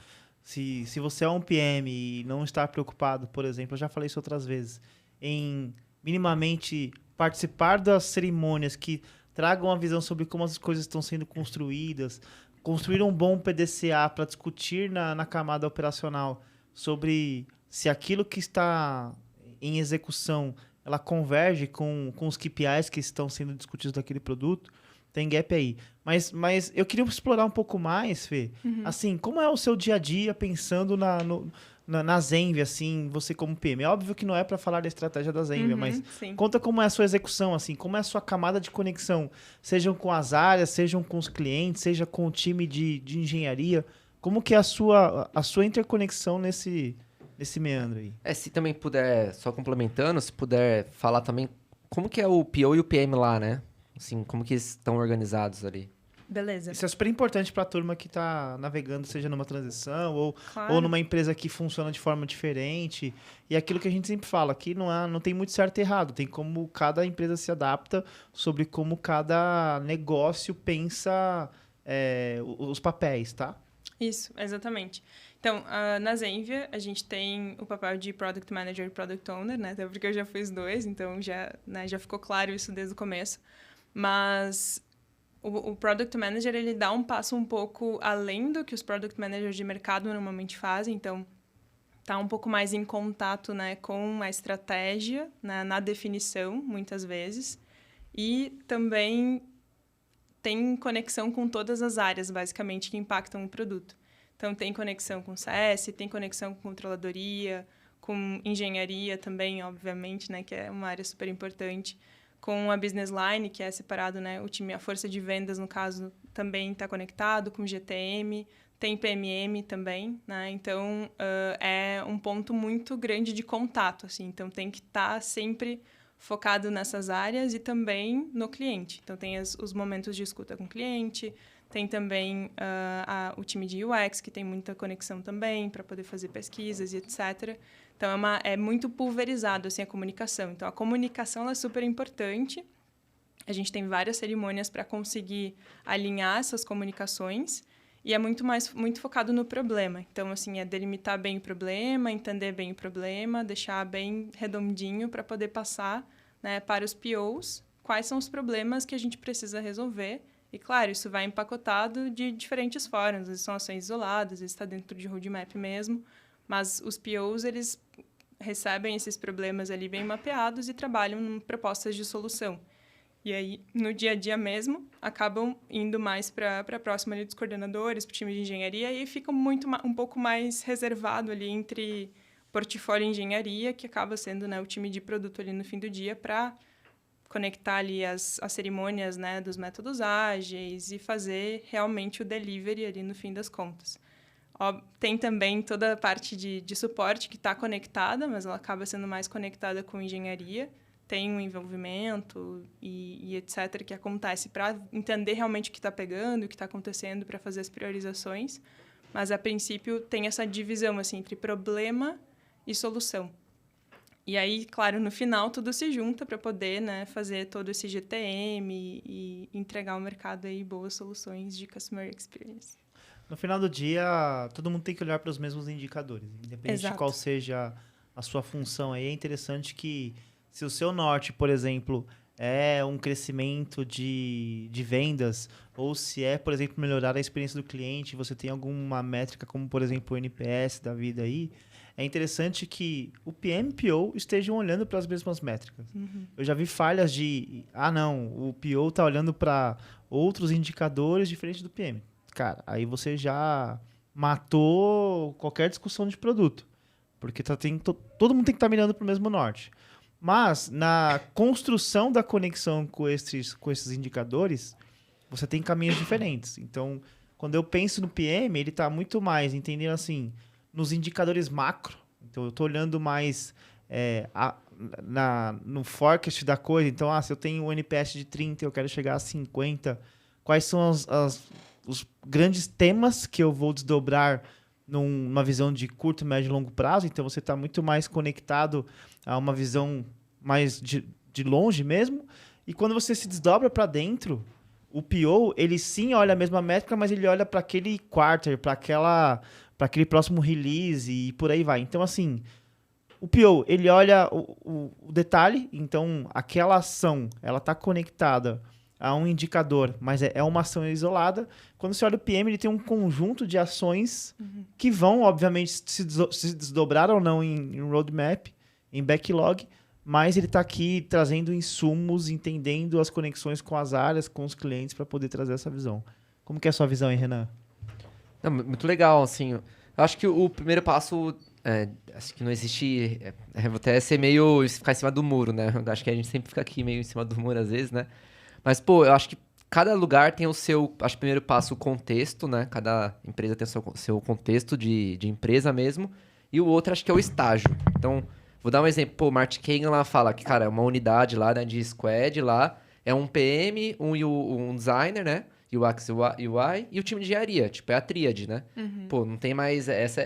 se você é um PM e não está preocupado, por exemplo, eu já falei isso outras vezes, em minimamente participar das cerimônias que tragam a visão sobre como as coisas estão sendo construídas, construir um bom PDCA para discutir na camada operacional sobre se aquilo que está em execução ela converge com os KPIs que estão sendo discutidos daquele produto, tem gap aí. Mas eu queria explorar um pouco mais, Fê. Assim, como é o seu dia a dia pensando na Zenvia, assim, você como PM? É óbvio que não é para falar da estratégia da Zenvia, mas sim. Conta como é a sua execução, assim, como é a sua camada de conexão, sejam com as áreas, sejam com os clientes, seja com o time de engenharia. Como que é a sua interconexão nesse meandro aí? Se também puder, só complementando, se puder falar também como que é o PO e o PM lá, né? Assim, como que eles estão organizados ali? Beleza. Isso é super importante para a turma que está navegando, seja numa transição Claro. ou numa empresa que funciona de forma diferente. E aquilo que a gente sempre fala, aqui não tem muito certo e errado. Tem como cada empresa se adapta sobre como cada negócio pensa os papéis, tá? Isso, exatamente. Então, na Zenvia, a gente tem o papel de Product Manager e Product Owner, né? Até porque eu já fiz dois, então já ficou claro isso desde o começo. Mas o Product Manager, ele dá um passo um pouco além do que os Product Managers de mercado normalmente fazem. Então, tá um pouco mais em contato, né, com a estratégia, né, na definição, muitas vezes. E também tem conexão com todas as áreas, basicamente, que impactam o produto. Então, tem conexão com CS, tem conexão com controladoria, com engenharia também, obviamente, né, que é uma área super importante, com a business line, que é separado, né, o time, a força de vendas, no caso, também está conectado com GTM, tem PMM também, né, então é um ponto muito grande de contato, assim, então tem que estar sempre focado nessas áreas e também no cliente. Então, tem os momentos de escuta com o cliente, tem também o time de UX, que tem muita conexão também para poder fazer pesquisas e etc. Então, é muito pulverizado assim, a comunicação. Então, a comunicação ela é super importante. A gente tem várias cerimônias para conseguir alinhar essas comunicações e é muito focado no problema. Então, assim, é delimitar bem o problema, entender bem o problema, deixar bem redondinho para poder passar, né, para os POs quais são os problemas que a gente precisa resolver. E, claro, isso vai empacotado de diferentes formas. Às vezes são ações isoladas, às vezes está dentro de roadmap mesmo. Mas os POs, eles recebem esses problemas ali bem mapeados e trabalham em propostas de solução. E aí, no dia a dia mesmo, acabam indo mais para a próxima ali dos coordenadores, para o time de engenharia, e fica um pouco mais reservado ali entre portfólio e engenharia, que acaba sendo, né, o time de produto ali no fim do dia, para conectar ali as cerimônias, né, dos métodos ágeis e fazer realmente o delivery ali no fim das contas. Tem também toda a parte de suporte que está conectada, mas ela acaba sendo mais conectada com engenharia. Tem um envolvimento e etc. que acontece para entender realmente o que está pegando, o que está acontecendo, para fazer as priorizações. Mas, a princípio, tem essa divisão assim, entre problema e solução. E aí, claro, no final, tudo se junta para poder, né, fazer todo esse GTM e entregar ao mercado aí boas soluções de Customer Experience. No final do dia, todo mundo tem que olhar para os mesmos indicadores. Independente de qual seja a sua função. Aí é interessante que, se o seu norte, por exemplo, é um crescimento de vendas, ou se é, por exemplo, melhorar a experiência do cliente, você tem alguma métrica, como, por exemplo, o NPS da vida aí, é interessante que o PM e o PO estejam olhando para as mesmas métricas. Uhum. Eu já vi falhas de, não, o PO está olhando para outros indicadores diferentes do PM. Cara, aí você já matou qualquer discussão de produto. Porque todo mundo tem que estar mirando para o mesmo norte. Mas, na construção da conexão com esses indicadores, você tem caminhos diferentes. Então, quando eu penso no PM, ele está muito mais entendendo assim, nos indicadores macro. Então, eu estou olhando mais no forecast da coisa. Então, se eu tenho um NPS de 30 e eu quero chegar a 50, quais são os grandes temas que eu vou desdobrar numa visão de curto, médio e longo prazo? Então, você está muito mais conectado a uma visão mais de longe mesmo. E quando você se desdobra para dentro, o PO, ele sim olha a mesma métrica, mas ele olha para aquele quarter, para aquele próximo release e por aí vai. Então, assim, o PO, ele olha o detalhe. Então, aquela ação, ela está conectada a um indicador, mas é uma ação isolada. Quando você olha o PM, ele tem um conjunto de ações que vão, obviamente, se desdobrar ou não em roadmap, em backlog, mas ele está aqui trazendo insumos, entendendo as conexões com as áreas, com os clientes, para poder trazer essa visão. Como que é a sua visão aí, Renan? Não, muito legal, assim. Eu acho que o primeiro passo, acho que não existe, vou até ser meio, ficar em cima do muro, né? Eu acho que a gente sempre fica aqui meio em cima do muro às vezes, né? Mas, pô, eu acho que cada lugar tem o seu, acho que o primeiro passo, o contexto, né? Cada empresa tem o seu contexto de empresa mesmo. E o outro, acho que é o estágio. Então, vou dar um exemplo. Pô, o Martin Kagan lá fala que, cara, é uma unidade lá, né, de squad lá, é um PM, um designer, né? UX, UI e o time de engenharia. Tipo, é a tríade, né? Uhum. Pô, não tem mais, essa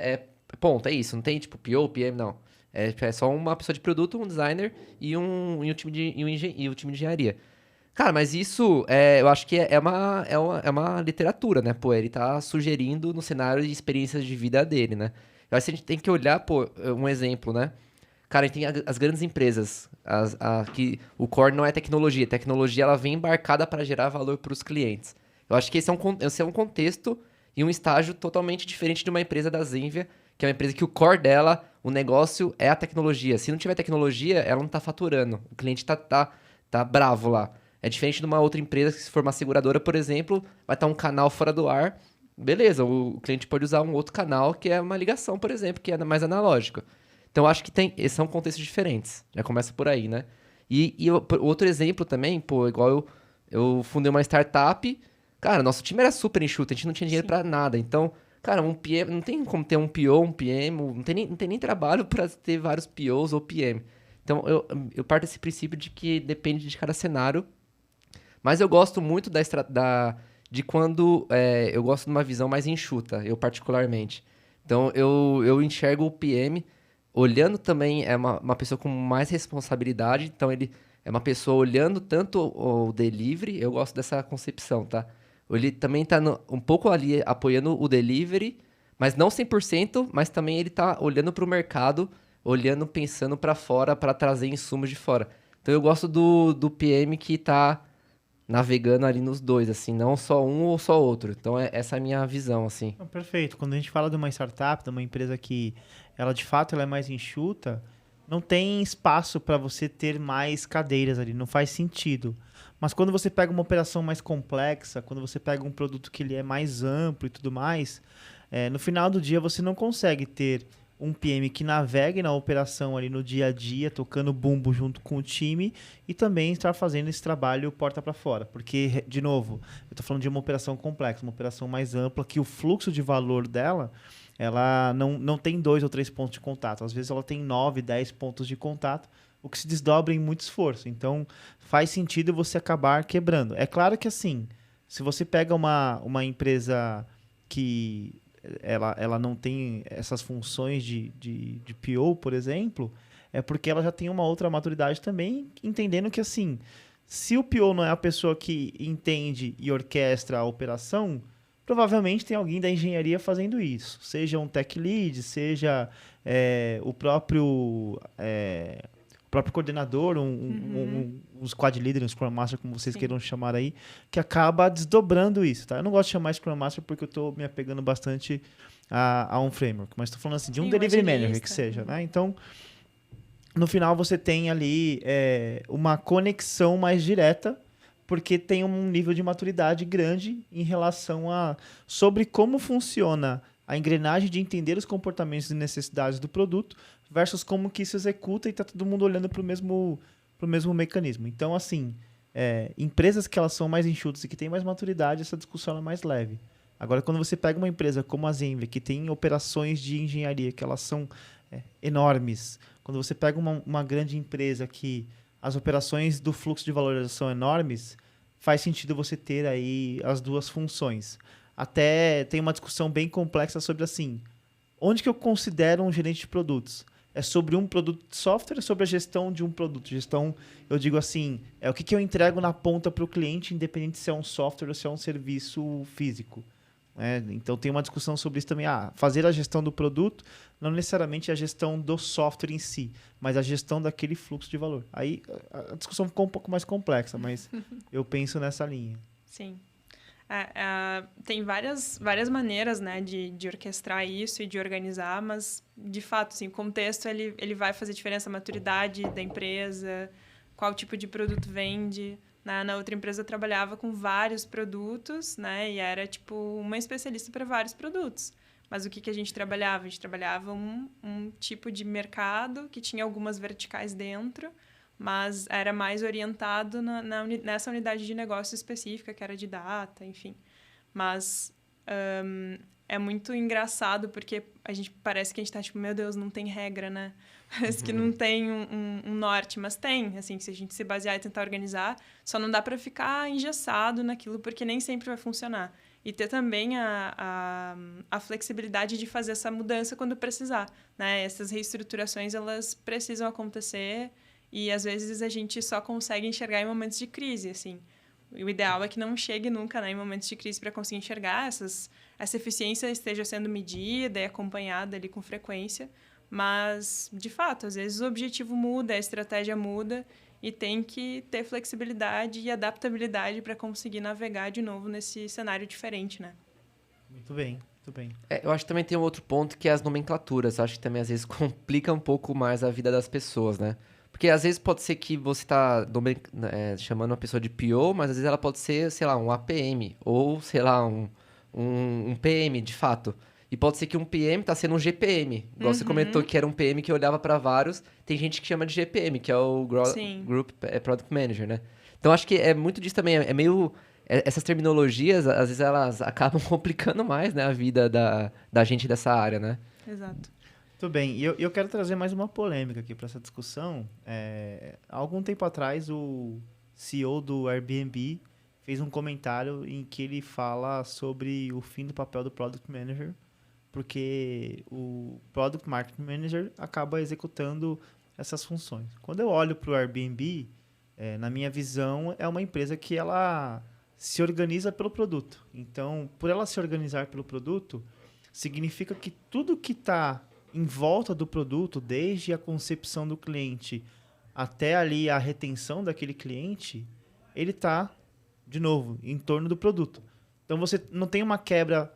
ponto, é isso. Não tem, tipo, PO, PM, não. É só uma pessoa de produto, um designer e o time de engenharia. Cara, mas isso, eu acho que é uma literatura, né? Pô, ele tá sugerindo no cenário de experiências de vida dele, né? Eu acho que a gente tem que olhar, pô, um exemplo, né? Cara, a gente tem as grandes empresas, que o core não é tecnologia. A tecnologia, ela vem embarcada para gerar valor para os clientes. Eu acho que esse é um contexto e um estágio totalmente diferente de uma empresa da Zenvia, que é uma empresa que o core dela, o negócio é a tecnologia. Se não tiver tecnologia, ela não tá faturando. O cliente tá bravo lá. É diferente de uma outra empresa que, se for uma seguradora, por exemplo, vai estar um canal fora do ar beleza, o cliente pode usar um outro canal que é uma ligação, por exemplo, que é mais analógica. Então, eu acho que são contextos diferentes. Já começa por aí, né? Outro exemplo também, pô, igual eu fundei uma startup, cara, nosso time era super enxuto, a gente não tinha dinheiro Sim. pra nada. Então, cara, um PM, não tem como ter um PO, um PM, não tem nem trabalho pra ter vários POs ou PM. Então, eu parto desse princípio de que depende de cada cenário, mas eu gosto muito de quando eu gosto de uma visão mais enxuta, eu particularmente. Então, eu enxergo o PM olhando também, é uma pessoa com mais responsabilidade, então ele é uma pessoa olhando tanto o delivery, eu gosto dessa concepção, tá? Ele também tá um pouco ali apoiando o delivery, mas não 100%, mas também ele tá olhando para o mercado, olhando, pensando para fora, para trazer insumos de fora. Então eu gosto do PM que tá navegando ali nos dois, assim, não só um ou só outro. Então essa é a minha visão, assim. Não, perfeito. Quando a gente fala de uma startup, de uma empresa que ela de fato ela é mais enxuta, não tem espaço para você ter mais cadeiras ali, não faz sentido. Mas quando você pega uma operação mais complexa, quando você pega um produto que ele é mais amplo e tudo mais, no final do dia você não consegue ter um PM que navegue na operação ali no dia a dia, tocando bumbo junto com o time e também estar fazendo esse trabalho porta para fora. Porque, de novo, eu estou falando de uma operação complexa, uma operação mais ampla, que o fluxo de valor dela, ela não tem 2 ou 3 pontos de contato. Às vezes ela tem 9, 10 pontos de contato, o que se desdobra em muito esforço. Então, faz sentido você acabar quebrando. É claro que, assim, se você pega uma empresa que ela não tem essas funções de PO, por exemplo, é porque ela já tem uma outra maturidade também, entendendo que, assim, se o PO não é a pessoa que entende e orquestra a operação, provavelmente tem alguém da engenharia fazendo isso. Seja um tech lead, seja o próprio coordenador, um squad leader, um Scrum Master, como vocês Sim. queiram chamar aí, que acaba desdobrando isso, tá? Eu não gosto de chamar Scrum Master porque eu estou me apegando bastante a um framework, mas estou falando assim, de um Sim, delivery agilista. manager que seja, né? Então, no final você tem ali uma conexão mais direta, porque tem um nível de maturidade grande em relação sobre como funciona a engrenagem de entender os comportamentos e necessidades do produto versus como que isso executa e está todo mundo olhando para o mesmo mecanismo. Então, assim, empresas que elas são mais enxutas e que têm mais maturidade, essa discussão é mais leve. Agora, quando você pega uma empresa como a Zenvia, que tem operações de engenharia que elas são enormes, quando você pega uma grande empresa que as operações do fluxo de valor são enormes, faz sentido você ter aí as duas funções. Até tem uma discussão bem complexa sobre, assim, onde que eu considero um gerente de produtos? É sobre um produto de software, é sobre a gestão de um produto. Gestão, eu digo assim, é o que eu entrego na ponta para o cliente, independente se é um software ou se é um serviço físico. Então tem uma discussão sobre isso também. Fazer a gestão do produto, não necessariamente a gestão do software em si, mas a gestão daquele fluxo de valor. Aí a discussão ficou um pouco mais complexa, mas eu penso nessa linha. Sim. Tem várias maneiras, né, de orquestrar isso e de organizar, mas, de fato, assim, o contexto ele vai fazer diferença, a maturidade da empresa, qual tipo de produto vende. Na outra empresa eu trabalhava com vários produtos, né, e era, tipo, uma especialista para vários produtos. Mas o que a gente trabalhava? A gente trabalhava um tipo de mercado que tinha algumas verticais dentro, mas era mais orientado nessa unidade de negócio específica, que era de data, enfim. Mas é muito engraçado, porque a gente parece que a gente tá tipo, meu Deus, não tem regra, né? Parece que não tem um norte, mas tem, assim, se a gente se basear e tentar organizar, só não dá para ficar engessado naquilo, porque nem sempre vai funcionar. E ter também a flexibilidade de fazer essa mudança quando precisar, né? Essas reestruturações, elas precisam acontecer. E, às vezes, a gente só consegue enxergar em momentos de crise, assim. O ideal é que não chegue nunca, né, em momentos de crise para conseguir enxergar. Essa eficiência esteja sendo medida e acompanhada ali com frequência. Mas, de fato, às vezes o objetivo muda, a estratégia muda e tem que ter flexibilidade e adaptabilidade para conseguir navegar de novo nesse cenário diferente, né? Muito bem, muito bem. Eu acho que também tem um outro ponto que é as nomenclaturas. Acho que também às vezes complica um pouco mais a vida das pessoas, né? Porque às vezes pode ser que você está chamando uma pessoa de PO, mas às vezes ela pode ser, sei lá, um APM, ou, sei lá, um PM, de fato. E pode ser que um PM tá sendo um GPM. Igual você comentou que era um PM que olhava para vários. Tem gente que chama de GPM, que é o Sim. Group Product Manager, né? Então, acho que é muito disso também. É meio... Essas terminologias, às vezes, elas acabam complicando mais, né? A vida da gente dessa área, né? Exato. Tudo bem. E eu quero trazer mais uma polêmica aqui para essa discussão. Há algum tempo atrás, o CEO do Airbnb fez um comentário em que ele fala sobre o fim do papel do Product Manager, porque o Product Marketing Manager acaba executando essas funções. Quando eu olho para o Airbnb, na minha visão, é uma empresa que ela se organiza pelo produto. Então, por ela se organizar pelo produto, significa que tudo que está em volta do produto, desde a concepção do cliente até ali a retenção daquele cliente, ele está, de novo, em torno do produto. Então, você não tem uma quebra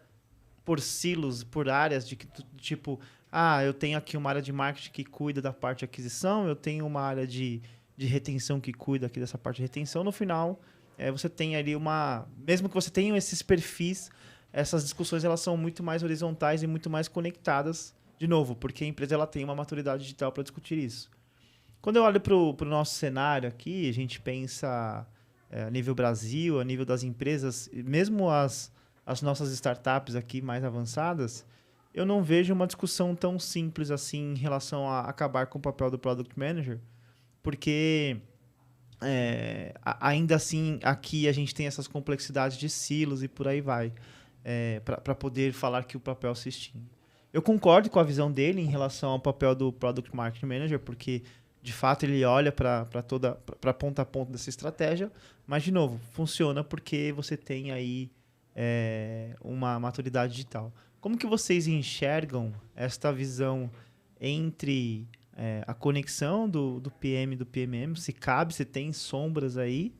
por silos, por áreas, de tipo, eu tenho aqui uma área de marketing que cuida da parte de aquisição, eu tenho uma área de retenção que cuida aqui dessa parte de retenção. No final, você tem ali mesmo que você tenha esses perfis, essas discussões elas são muito mais horizontais e muito mais conectadas, de novo, porque a empresa ela tem uma maturidade digital para discutir isso. Quando eu olho para o nosso cenário aqui, a gente pensa a nível Brasil, a nível das empresas, mesmo as nossas startups aqui mais avançadas, eu não vejo uma discussão tão simples assim em relação a acabar com o papel do Product Manager, porque ainda assim aqui a gente tem essas complexidades de silos e por aí vai, para poder falar que o papel se extingue. Eu concordo com a visão dele em relação ao papel do Product Marketing Manager, porque de fato ele olha para ponta a ponta dessa estratégia, mas de novo, funciona porque você tem aí uma maturidade digital. Como que vocês enxergam esta visão entre a conexão do PM e do PMM? Se cabe, se tem sombras aí?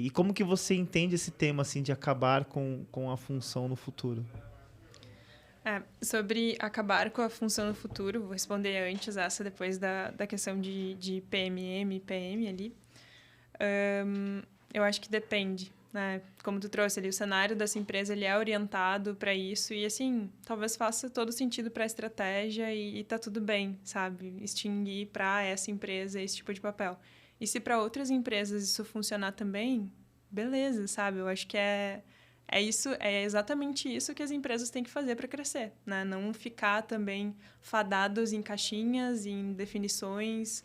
E como que você entende esse tema assim, de acabar com a função no futuro? Sobre acabar com a função no futuro, vou responder antes essa, depois da questão de PMM e PM ali. Eu acho que depende, né? Como tu trouxe ali, o cenário dessa empresa ele é orientado para isso e, assim, talvez faça todo sentido para a estratégia e tá tudo bem, sabe? Extinguir para essa empresa esse tipo de papel. E se para outras empresas isso funcionar também, beleza, sabe? Eu acho que é exatamente isso que as empresas têm que fazer para crescer, né? Não ficar também fadados em caixinhas, em definições.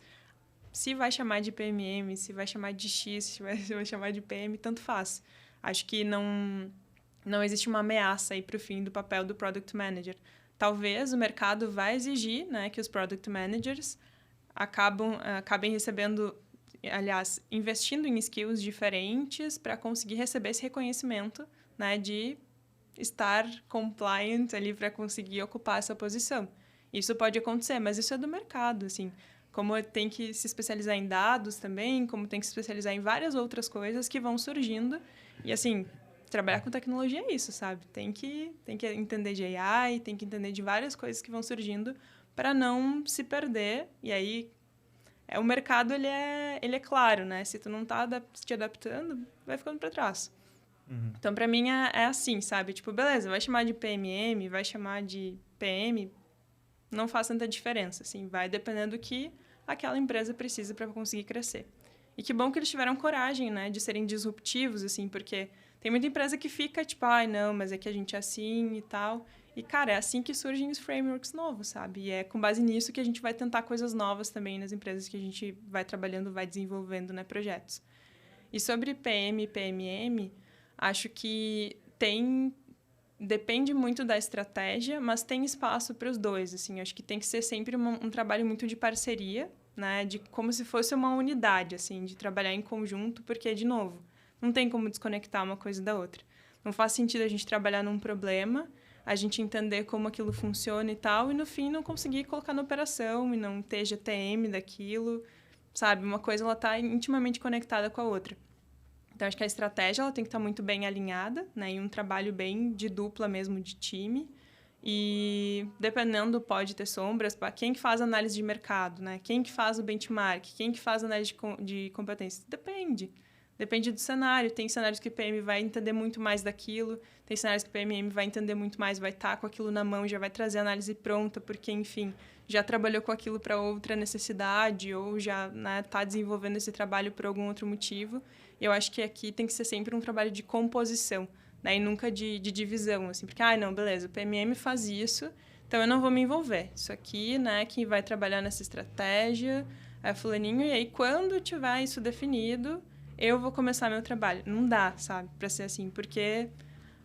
Se vai chamar de PMM, se vai chamar de X, se vai chamar de PM, tanto faz. Acho que não existe uma ameaça aí para o fim do papel do Product Manager. Talvez o mercado vai exigir, né, que os Product Managers acabem recebendo, aliás, investindo em skills diferentes para conseguir receber esse reconhecimento, né, de estar compliant ali para conseguir ocupar essa posição. Isso pode acontecer, mas isso é do mercado, assim. Como tem que se especializar em dados também, como tem que se especializar em várias outras coisas que vão surgindo. E, assim, trabalhar com tecnologia é isso, sabe? Tem que entender de AI, tem que entender de várias coisas que vão surgindo para não se perder. E aí, o mercado, ele é claro, né? Se tu não tá te adaptando, vai ficando para trás. Uhum. Então, para mim, é assim, sabe? Tipo, beleza, vai chamar de PMM, vai chamar de PM, não faz tanta diferença, assim. Vai dependendo do que aquela empresa precisa para conseguir crescer. E que bom que eles tiveram coragem, né? De serem disruptivos, assim, porque tem muita empresa que fica, tipo, não, mas é que a gente é assim e tal. E, cara, é assim que surgem os frameworks novos, sabe? E é com base nisso que a gente vai tentar coisas novas também nas empresas que a gente vai trabalhando, vai desenvolvendo, né, projetos. E sobre PM e PMM, acho que depende muito da estratégia, mas tem espaço para os dois, assim. Acho que tem que ser sempre um trabalho muito de parceria, né? De como se fosse uma unidade, assim, de trabalhar em conjunto, porque, de novo, não tem como desconectar uma coisa da outra. Não faz sentido a gente trabalhar num problema, a gente entender como aquilo funciona e tal, e no fim não conseguir colocar na operação e não ter GTM daquilo, sabe? Uma coisa, ela tá intimamente conectada com a outra. Então, acho que a estratégia ela tem que estar muito bem alinhada, né? Em um trabalho bem de dupla mesmo, de time. E, dependendo, pode ter sombras. Quem que faz análise de mercado, né? Quem que faz o benchmark? Quem que faz análise de competência? Depende, Depende do cenário. Tem cenários que o PM vai entender muito mais daquilo, tem cenários que o PMM vai entender muito mais, vai estar com aquilo na mão, já vai trazer a análise pronta, porque, enfim, já trabalhou com aquilo para outra necessidade ou já está desenvolvendo esse trabalho por algum outro motivo. Eu acho que aqui tem que ser sempre um trabalho de composição, né? E nunca de divisão, assim, porque, não, beleza, o PMM faz isso, então eu não vou me envolver. Isso aqui, né, quem vai trabalhar nessa estratégia é fulaninho, e aí quando tiver isso definido, eu vou começar meu trabalho. Não dá, sabe, para ser assim, porque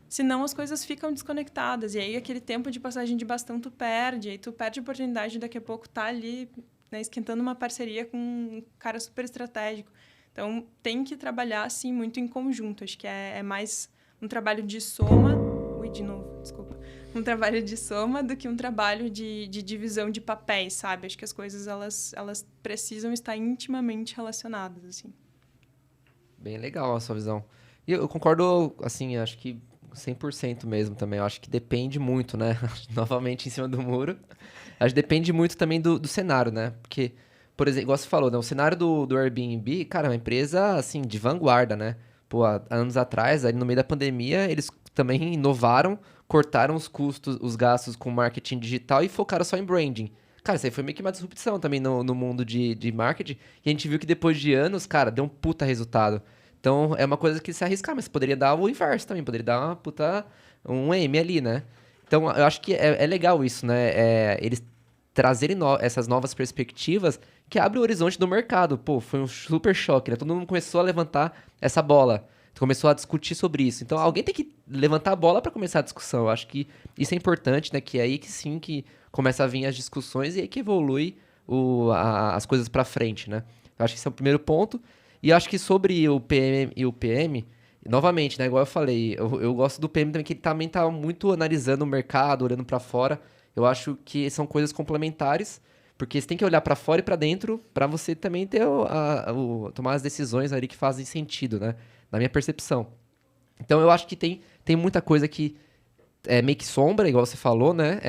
senão as coisas ficam desconectadas, e aí aquele tempo de passagem de bastão tu perde, aí tu perde a oportunidade de daqui a pouco tá ali, né, esquentando uma parceria com um cara super estratégico. Então, tem que trabalhar, assim, muito em conjunto. Acho que é mais um trabalho de soma... Ui, de novo, desculpa. Um trabalho de soma do que um trabalho de divisão de papéis, sabe? Acho que as coisas, elas precisam estar intimamente relacionadas, assim. Bem legal a sua visão. E eu concordo, assim, acho que 100% mesmo também. Eu acho que depende muito, né? Novamente em cima do muro. Acho que depende muito também do cenário, né? Porque, por exemplo, igual você falou, né? O cenário do Airbnb, cara, é uma empresa, assim, de vanguarda, né? Pô, há anos atrás, aí no meio da pandemia, eles também inovaram, cortaram os custos, os gastos com marketing digital e focaram só em branding. Cara, isso aí foi meio que uma disrupção também no mundo de marketing. E a gente viu que depois de anos, cara, deu um puta resultado. Então, é uma coisa que se arriscar, mas poderia dar o inverso também. Poderia dar uma puta... um M ali, né? Então, eu acho que é legal isso, né? Eles trazerem essas novas perspectivas que abre o horizonte do mercado. Pô, foi um super choque, né? Todo mundo começou a levantar essa bola. Começou a discutir sobre isso. Então, alguém tem que levantar a bola para começar a discussão. Eu acho que isso é importante, né? Que é aí que sim que começa a vir as discussões e aí que evolui as coisas para frente, né? Eu acho que esse é o primeiro ponto. E eu acho que sobre o PM e o PM, novamente, né? Igual eu falei, eu gosto do PM também, que ele também tá muito analisando o mercado, olhando para fora. Eu acho que são coisas complementares, porque você tem que olhar para fora e para dentro para você também ter tomar as decisões ali que fazem sentido, né? Na minha percepção. Então eu acho que tem muita coisa que é meio que sombra, igual você falou, né?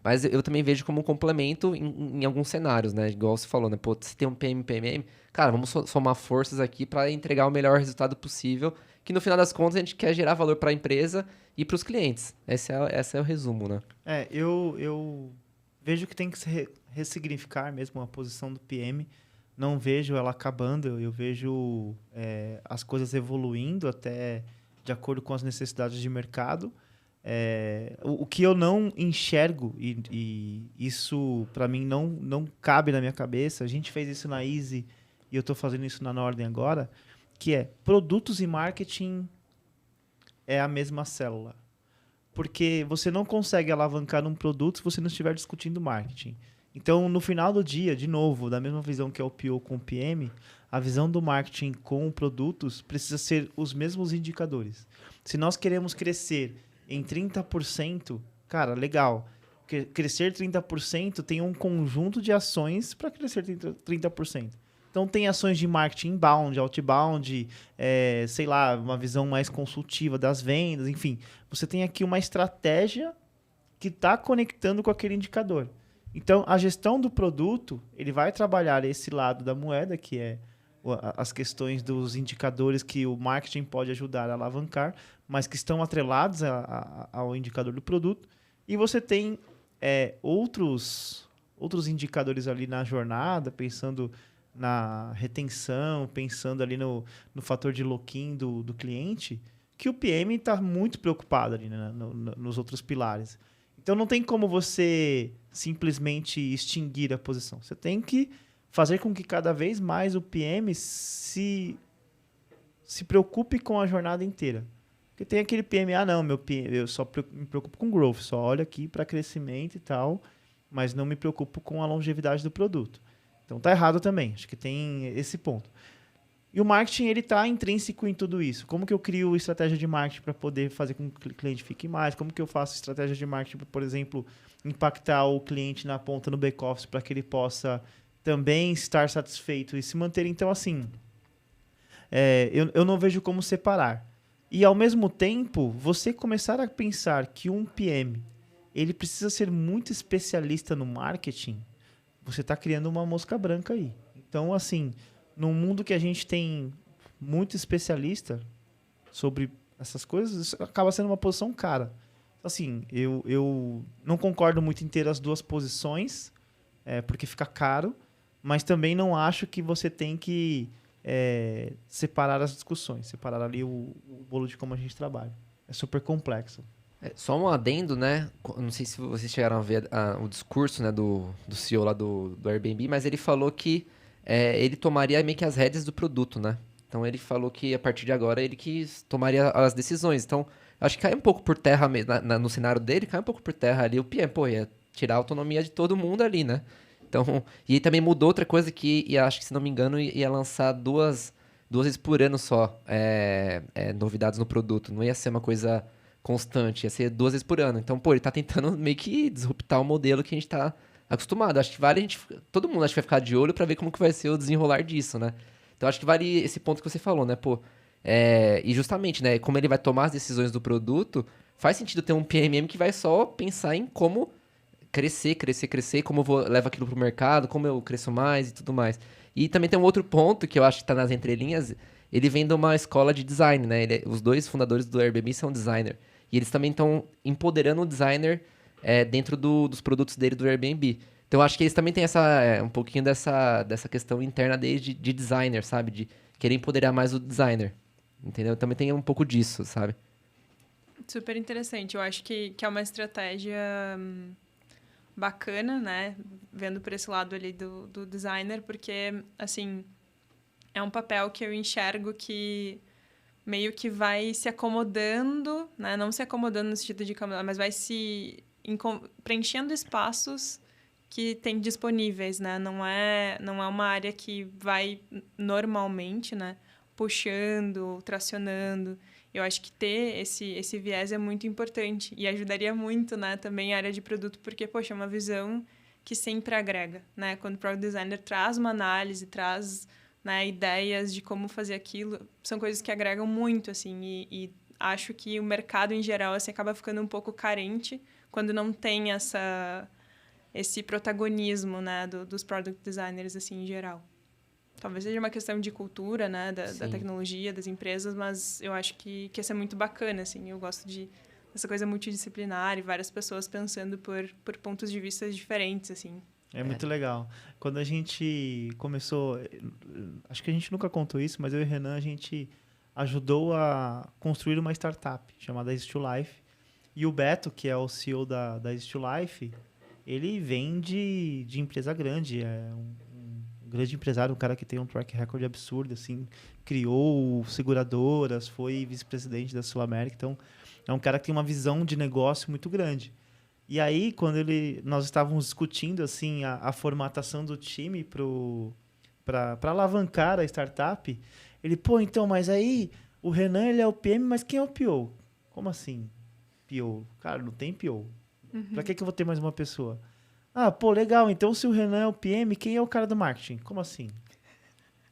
Mas eu também vejo como um complemento em alguns cenários, né? Igual você falou, né? Pô, se tem um PM, PMM, cara, vamos somar forças aqui para entregar o melhor resultado possível, que no final das contas a gente quer gerar valor para a empresa e para os clientes. Esse é o resumo, né? Eu vejo que tem que se ressignificar mesmo a posição do PM. Não vejo ela acabando, eu vejo as coisas evoluindo até de acordo com as necessidades de mercado. O que eu não enxergo, e isso para mim não cabe na minha cabeça, a gente fez isso na Easy e eu estou fazendo isso na Nordem agora, que é produtos e marketing é a mesma célula. Porque você não consegue alavancar um produto se você não estiver discutindo marketing. Então, no final do dia, de novo, da mesma visão que é o PO com o PM, a visão do marketing com produtos precisa ser os mesmos indicadores. Se nós queremos crescer em 30%, cara, legal. Crescer 30% tem um conjunto de ações para crescer 30%. Então, tem ações de marketing inbound, outbound, sei lá, uma visão mais consultiva das vendas, enfim. Você tem aqui uma estratégia que está conectando com aquele indicador. Então, a gestão do produto, ele vai trabalhar esse lado da moeda, que é as questões dos indicadores que o marketing pode ajudar a alavancar, mas que estão atrelados ao indicador do produto. E você tem outros indicadores ali na jornada, pensando na retenção, pensando ali no fator de lock-in do cliente, que o PM está muito preocupado ali, né, nos outros pilares. Então, não tem como você simplesmente extinguir a posição. Você tem que fazer com que cada vez mais o PM se preocupe com a jornada inteira. Porque tem aquele PM, não, meu PM, eu só me preocupo com growth, só olho aqui para crescimento e tal, mas não me preocupo com a longevidade do produto. Então, tá errado também. Acho que tem esse ponto. E o marketing, ele está intrínseco em tudo isso. Como que eu crio estratégia de marketing para poder fazer com que o cliente fique mais? Como que eu faço estratégia de marketing para, por exemplo, impactar o cliente na ponta no back-office para que ele possa também estar satisfeito e se manter? Então, assim, eu não vejo como separar. E, ao mesmo tempo, você começar a pensar que um PM ele precisa ser muito especialista no marketing, você está criando uma mosca branca aí. Então, assim, num mundo que a gente tem muito especialista sobre essas coisas, isso acaba sendo uma posição cara. Assim, eu não concordo muito em ter as duas posições, porque fica caro, mas também não acho que você tem que separar as discussões, separar ali o bolo de como a gente trabalha. É super complexo. Só um adendo, né? Não sei se vocês chegaram a ver o discurso, né, do CEO lá do Airbnb, mas ele falou que ele tomaria meio que as rédeas do produto, né? Então ele falou que a partir de agora ele que tomaria as decisões. Então, acho que cai um pouco por terra no cenário dele, cai um pouco por terra ali o PM, pô, ia tirar a autonomia de todo mundo ali, né? Então, e também mudou outra coisa que acho que, se não me engano, ia lançar duas vezes por ano só novidades no produto. Não ia ser uma coisa constante, ia ser 2 vezes por ano. Então, pô, ele tá tentando meio que disruptar o modelo que a gente tá acostumado. Acho que vale todo mundo acho que vai ficar de olho pra ver como que vai ser o desenrolar disso, né? Então, acho que vale esse ponto que você falou, né? Pô, e justamente, né? Como ele vai tomar as decisões do produto, faz sentido ter um PMM que vai só pensar em como crescer, como eu levo aquilo pro mercado, como eu cresço mais e tudo mais. E também tem um outro ponto que eu acho que tá nas entrelinhas, ele vem de uma escola de design, né? Os dois fundadores do Airbnb são designer. E eles também estão empoderando o designer dentro dos produtos dele do Airbnb. Então, eu acho que eles também têm um pouquinho dessa questão interna deles de designer, sabe? De querer empoderar mais o designer. Entendeu? Também tem um pouco disso, sabe? Super interessante. Eu acho que é uma estratégia bacana, né? Vendo por esse lado ali do designer, porque, assim, é um papel que eu enxergo que meio que vai se acomodando, né? Não se acomodando no sentido de acomodar, mas vai se preenchendo espaços que tem disponíveis, né? Não é uma área que vai normalmente, né? Puxando, tracionando. Eu acho que ter esse viés é muito importante e ajudaria muito, né? Também a área de produto, porque, poxa, é uma visão que sempre agrega, né? Quando o Product Designer traz uma análise, traz, né, ideias de como fazer aquilo, são coisas que agregam muito, assim, e acho que o mercado, em geral, assim, acaba ficando um pouco carente quando não tem esse protagonismo, né, dos Product Designers, assim, em geral. Talvez seja uma questão de cultura, né, da tecnologia, das empresas, mas eu acho que isso é muito bacana, assim, eu gosto dessa coisa multidisciplinar e várias pessoas pensando por pontos de vista diferentes, assim. É muito legal. Quando a gente começou, acho que a gente nunca contou isso, mas eu e o Renan, a gente ajudou a construir uma startup chamada Easy to Life. E o Beto, que é o CEO da Easy to Life, ele vem de empresa grande, é um grande empresário, um cara que tem um track record absurdo, assim, criou seguradoras, foi vice-presidente da Sul América, então é um cara que tem uma visão de negócio muito grande. E aí, quando nós estávamos discutindo assim, a formatação do time para alavancar a startup, ele, pô, então, mas aí o Renan ele é o PM, mas quem é o PO? Como assim? PO? Cara, não tem PO. Para que eu vou ter mais uma pessoa? Ah, pô, legal. Então, se o Renan é o PM, quem é o cara do marketing? Como assim?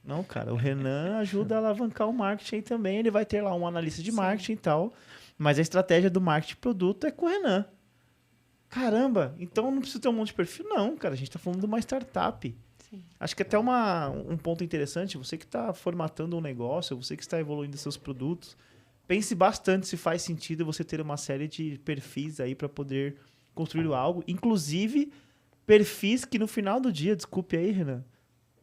Não, cara, o Renan ajuda a alavancar o marketing também. Ele vai ter lá um analista de marketing e tal, mas a estratégia do marketing produto é com o Renan. Caramba, então não precisa ter um monte de perfil? Não, cara, a gente está falando de uma startup. Sim. Acho que até um ponto interessante, você que está formatando um negócio, você que está evoluindo seus produtos, pense bastante se faz sentido você ter uma série de perfis aí para poder construir algo, inclusive perfis que no final do dia, desculpe aí, Renan,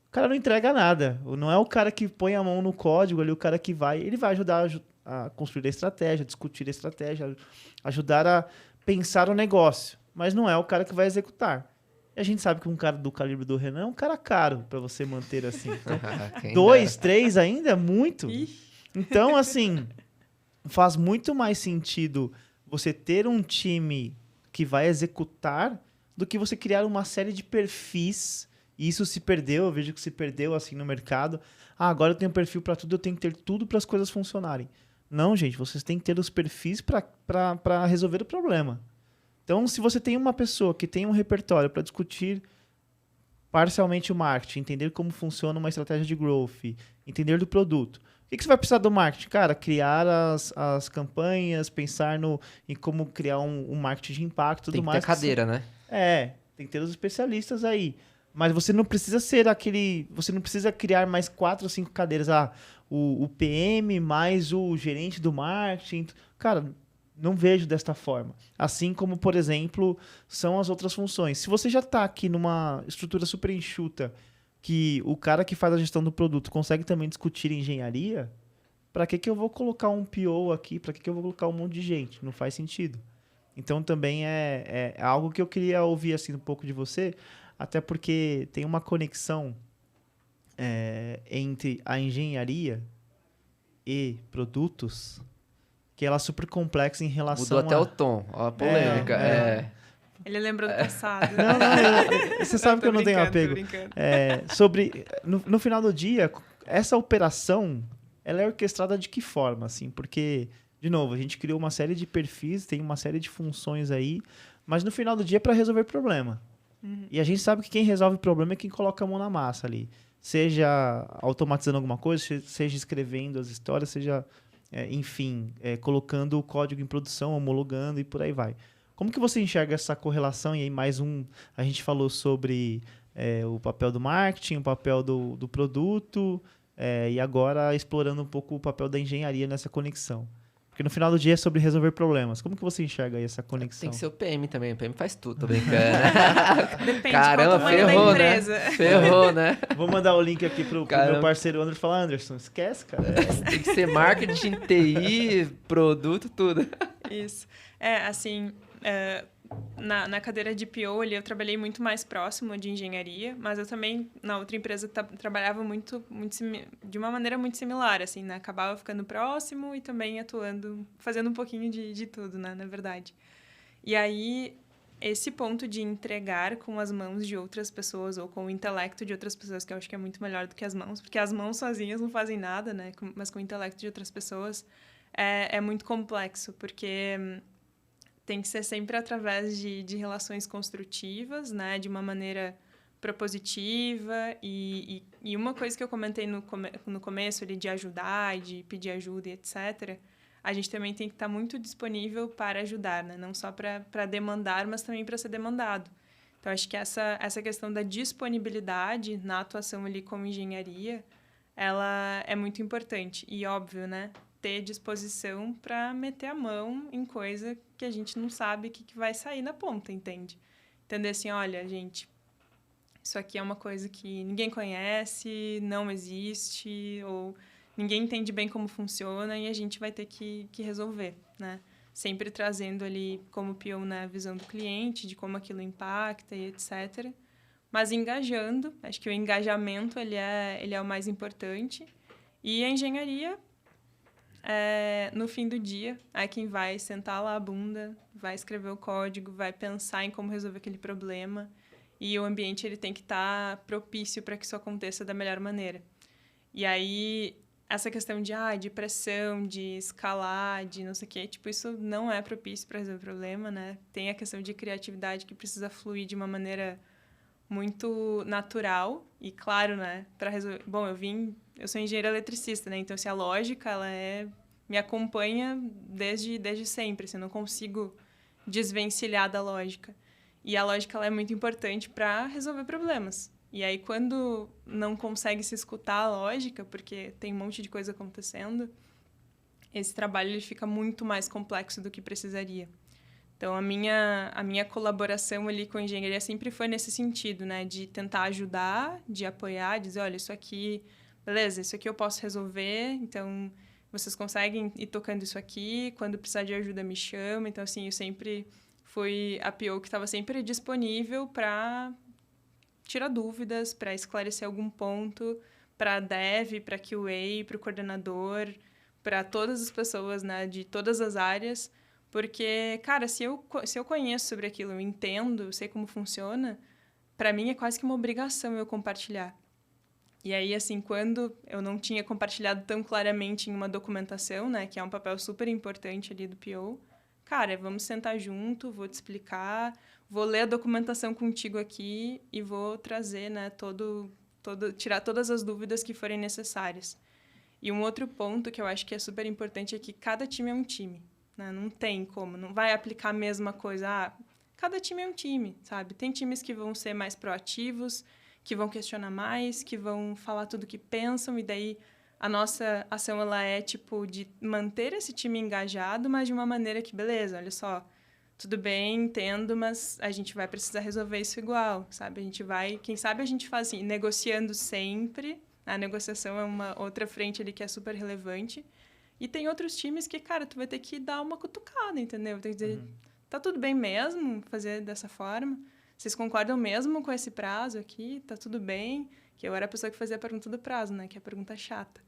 o cara não entrega nada. Não é o cara que põe a mão no código ali, o cara que ele vai ajudar a construir a estratégia, discutir a estratégia, ajudar a pensar o negócio, mas não é o cara que vai executar. E a gente sabe que um cara do calibre do Renan é um cara caro para você manter assim. Então, 2, 3 ainda é muito. Então, assim, faz muito mais sentido você ter um time que vai executar do que você criar uma série de perfis. E isso se perdeu, eu vejo que se perdeu assim no mercado. Ah, agora eu tenho perfil para tudo, eu tenho que ter tudo para as coisas funcionarem. Não, gente, vocês têm que ter os perfis para resolver o problema. Então, se você tem uma pessoa que tem um repertório para discutir parcialmente o marketing, entender como funciona uma estratégia de growth, entender do produto, o que você vai precisar do marketing? Cara, criar as campanhas, pensar em como criar um marketing de impacto e tudo mais. Tem que ter cadeira, né? Tem que ter os especialistas aí. Mas você não precisa ser aquele... Você não precisa criar mais 4 ou 5 cadeiras. O PM mais o gerente do marketing. Cara, não vejo desta forma. Assim como, por exemplo, são as outras funções. Se você já está aqui numa estrutura super enxuta, que o cara que faz a gestão do produto consegue também discutir engenharia, para que eu vou colocar um PO aqui? Para que eu vou colocar um monte de gente? Não faz sentido. Então, também é algo que eu queria ouvir assim, um pouco de você, até porque tem uma conexão entre a engenharia e produtos que ela é super complexa em relação Mudou até o tom, ó, a polêmica. Ele lembrou do passado. Não, você sabe que eu não tenho Tô apego. brincando. No final do dia, essa operação, ela é orquestrada de que forma, assim? Porque, de novo, a gente criou uma série de perfis, tem uma série de funções aí, mas no final do dia é para resolver problema. E a gente sabe que quem resolve problema é quem coloca a mão na massa ali. Seja automatizando alguma coisa, seja escrevendo as histórias, seja, enfim, colocando o código em produção, homologando e por aí vai. Como que você enxerga essa correlação? E aí a gente falou sobre o papel do marketing, o papel do produto, e agora explorando um pouco o papel da engenharia nessa conexão. Porque no final do dia é sobre resolver problemas. Como que você enxerga aí essa conexão? Tem que ser o PM também. O PM faz tudo, tô brincando. Depende Caramba, qual o tamanho da ferrou, né? empresa. Ferrou, né? Vou mandar o link aqui pro Caramba. meu parceiro Anderson. Falar, Anderson, esquece, cara. Tem que ser marketing, TI, produto, tudo. Isso. Assim, na cadeira de PO ali, eu trabalhei muito mais próximo de engenharia, mas eu também, na outra empresa, trabalhava de uma maneira muito similar, assim, né? Acabava ficando próximo e também atuando, fazendo um pouquinho de tudo, né? Na verdade. E aí, esse ponto de entregar com as mãos de outras pessoas ou com o intelecto de outras pessoas, que eu acho que é muito melhor do que as mãos, porque as mãos sozinhas não fazem nada, né? Mas com o intelecto de outras pessoas é muito complexo, porque tem que ser sempre através de relações construtivas, né? De uma maneira propositiva e uma coisa que eu comentei no começo ali de ajudar e de pedir ajuda e etc., a gente também tem que estar muito disponível para ajudar, né? Não só para demandar, mas também para ser demandado. Então, acho que essa questão da disponibilidade na atuação ali como engenharia, ela é muito importante. E, óbvio, né? Ter disposição para meter a mão em coisa que a gente não sabe o que vai sair na ponta, entende? Entender assim, olha, gente, isso aqui é uma coisa que ninguém conhece, não existe, ou ninguém entende bem como funciona e a gente vai ter que resolver, né? Sempre trazendo ali como peão, né, a visão do cliente, de como aquilo impacta e etc. Mas engajando, acho que o engajamento ele é o mais importante. E a engenharia, no fim do dia, é quem vai sentar lá a bunda, vai escrever o código, vai pensar em como resolver aquele problema. E o ambiente ele tem que estar propício para que isso aconteça da melhor maneira. E aí, essa questão de pressão, de escalar, de não sei o quê, tipo, isso não é propício para resolver o problema, né? Tem a questão de criatividade que precisa fluir de uma maneira muito natural e, claro, né, para resolver... Bom, eu sou engenheira eletricista, né? Então, assim, a lógica, ela me acompanha desde sempre, assim, eu não consigo desvencilhar da lógica. E a lógica, ela é muito importante para resolver problemas. E aí, quando não consegue se escutar a lógica, porque tem um monte de coisa acontecendo, esse trabalho ele fica muito mais complexo do que precisaria. Então, a minha colaboração ali com a engenharia sempre foi nesse sentido, né? De tentar ajudar, de apoiar, dizer, olha, isso aqui, beleza, isso aqui eu posso resolver, então vocês conseguem ir tocando isso aqui, quando precisar de ajuda me chama. Então, assim, eu sempre fui a PO que estava sempre disponível para tirar dúvidas, para esclarecer algum ponto, para a dev, para a QA, para o coordenador, para todas as pessoas, né, de todas as áreas. Porque, cara, se eu conheço sobre aquilo, eu entendo, eu sei como funciona, para mim é quase que uma obrigação eu compartilhar. E aí, assim, quando eu não tinha compartilhado tão claramente em uma documentação, né, que é um papel super importante ali do PO, cara, vamos sentar junto, vou te explicar, vou ler a documentação contigo aqui e vou trazer, né, tirar todas as dúvidas que forem necessárias. E um outro ponto que eu acho que é super importante é que cada time é um time. Não tem como, não vai aplicar a mesma coisa. cada time é um time, sabe? Tem times que vão ser mais proativos, que vão questionar mais, que vão falar tudo que pensam, e daí a nossa ação ela é tipo de manter esse time engajado, mas de uma maneira que, beleza, olha só, tudo bem, entendo, mas a gente vai precisar resolver isso igual, sabe? A gente vai, quem sabe a gente faz assim, negociando sempre. A negociação é uma outra frente ali que é super relevante. E tem outros times que, cara, tu vai ter que dar uma cutucada, entendeu? Tem que dizer, tá tudo bem mesmo fazer dessa forma? Vocês concordam mesmo com esse prazo aqui? Tá tudo bem? Que eu era a pessoa que fazia a pergunta do prazo, né? Que é a pergunta chata.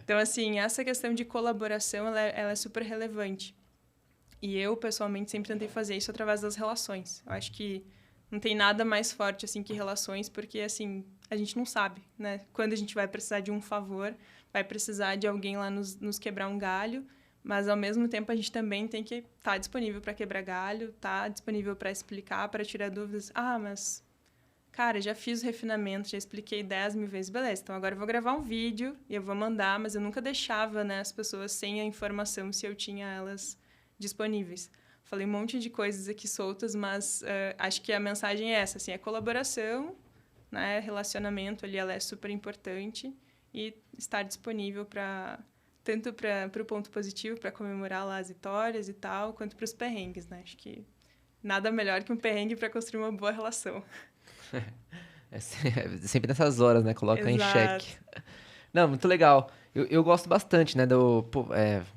Então, assim, essa questão de colaboração, ela é super relevante. E eu, pessoalmente, sempre tentei fazer isso através das relações. Eu acho que não tem nada mais forte, assim, que relações, porque, assim, a gente não sabe, né? Quando a gente vai precisar de um favor, vai precisar de alguém lá nos quebrar um galho, mas, ao mesmo tempo, a gente também tem que estar disponível para quebrar galho, estar disponível para explicar, para tirar dúvidas. Ah, mas, cara, já fiz o refinamento, já expliquei 10 mil vezes. Beleza, então agora eu vou gravar um vídeo e eu vou mandar, mas eu nunca deixava, né, as pessoas sem a informação se eu tinha elas disponíveis. Falei um monte de coisas aqui soltas, mas acho que a mensagem é essa, assim, é colaboração, né, relacionamento ali, ela é super importante, e estar disponível tanto para o ponto positivo, para comemorar lá as vitórias e tal, quanto para os perrengues, né? Acho que nada melhor que um perrengue para construir uma boa relação. Sempre nessas horas, né? Coloca em Exato. xeque. Não, muito legal. Eu gosto bastante, né?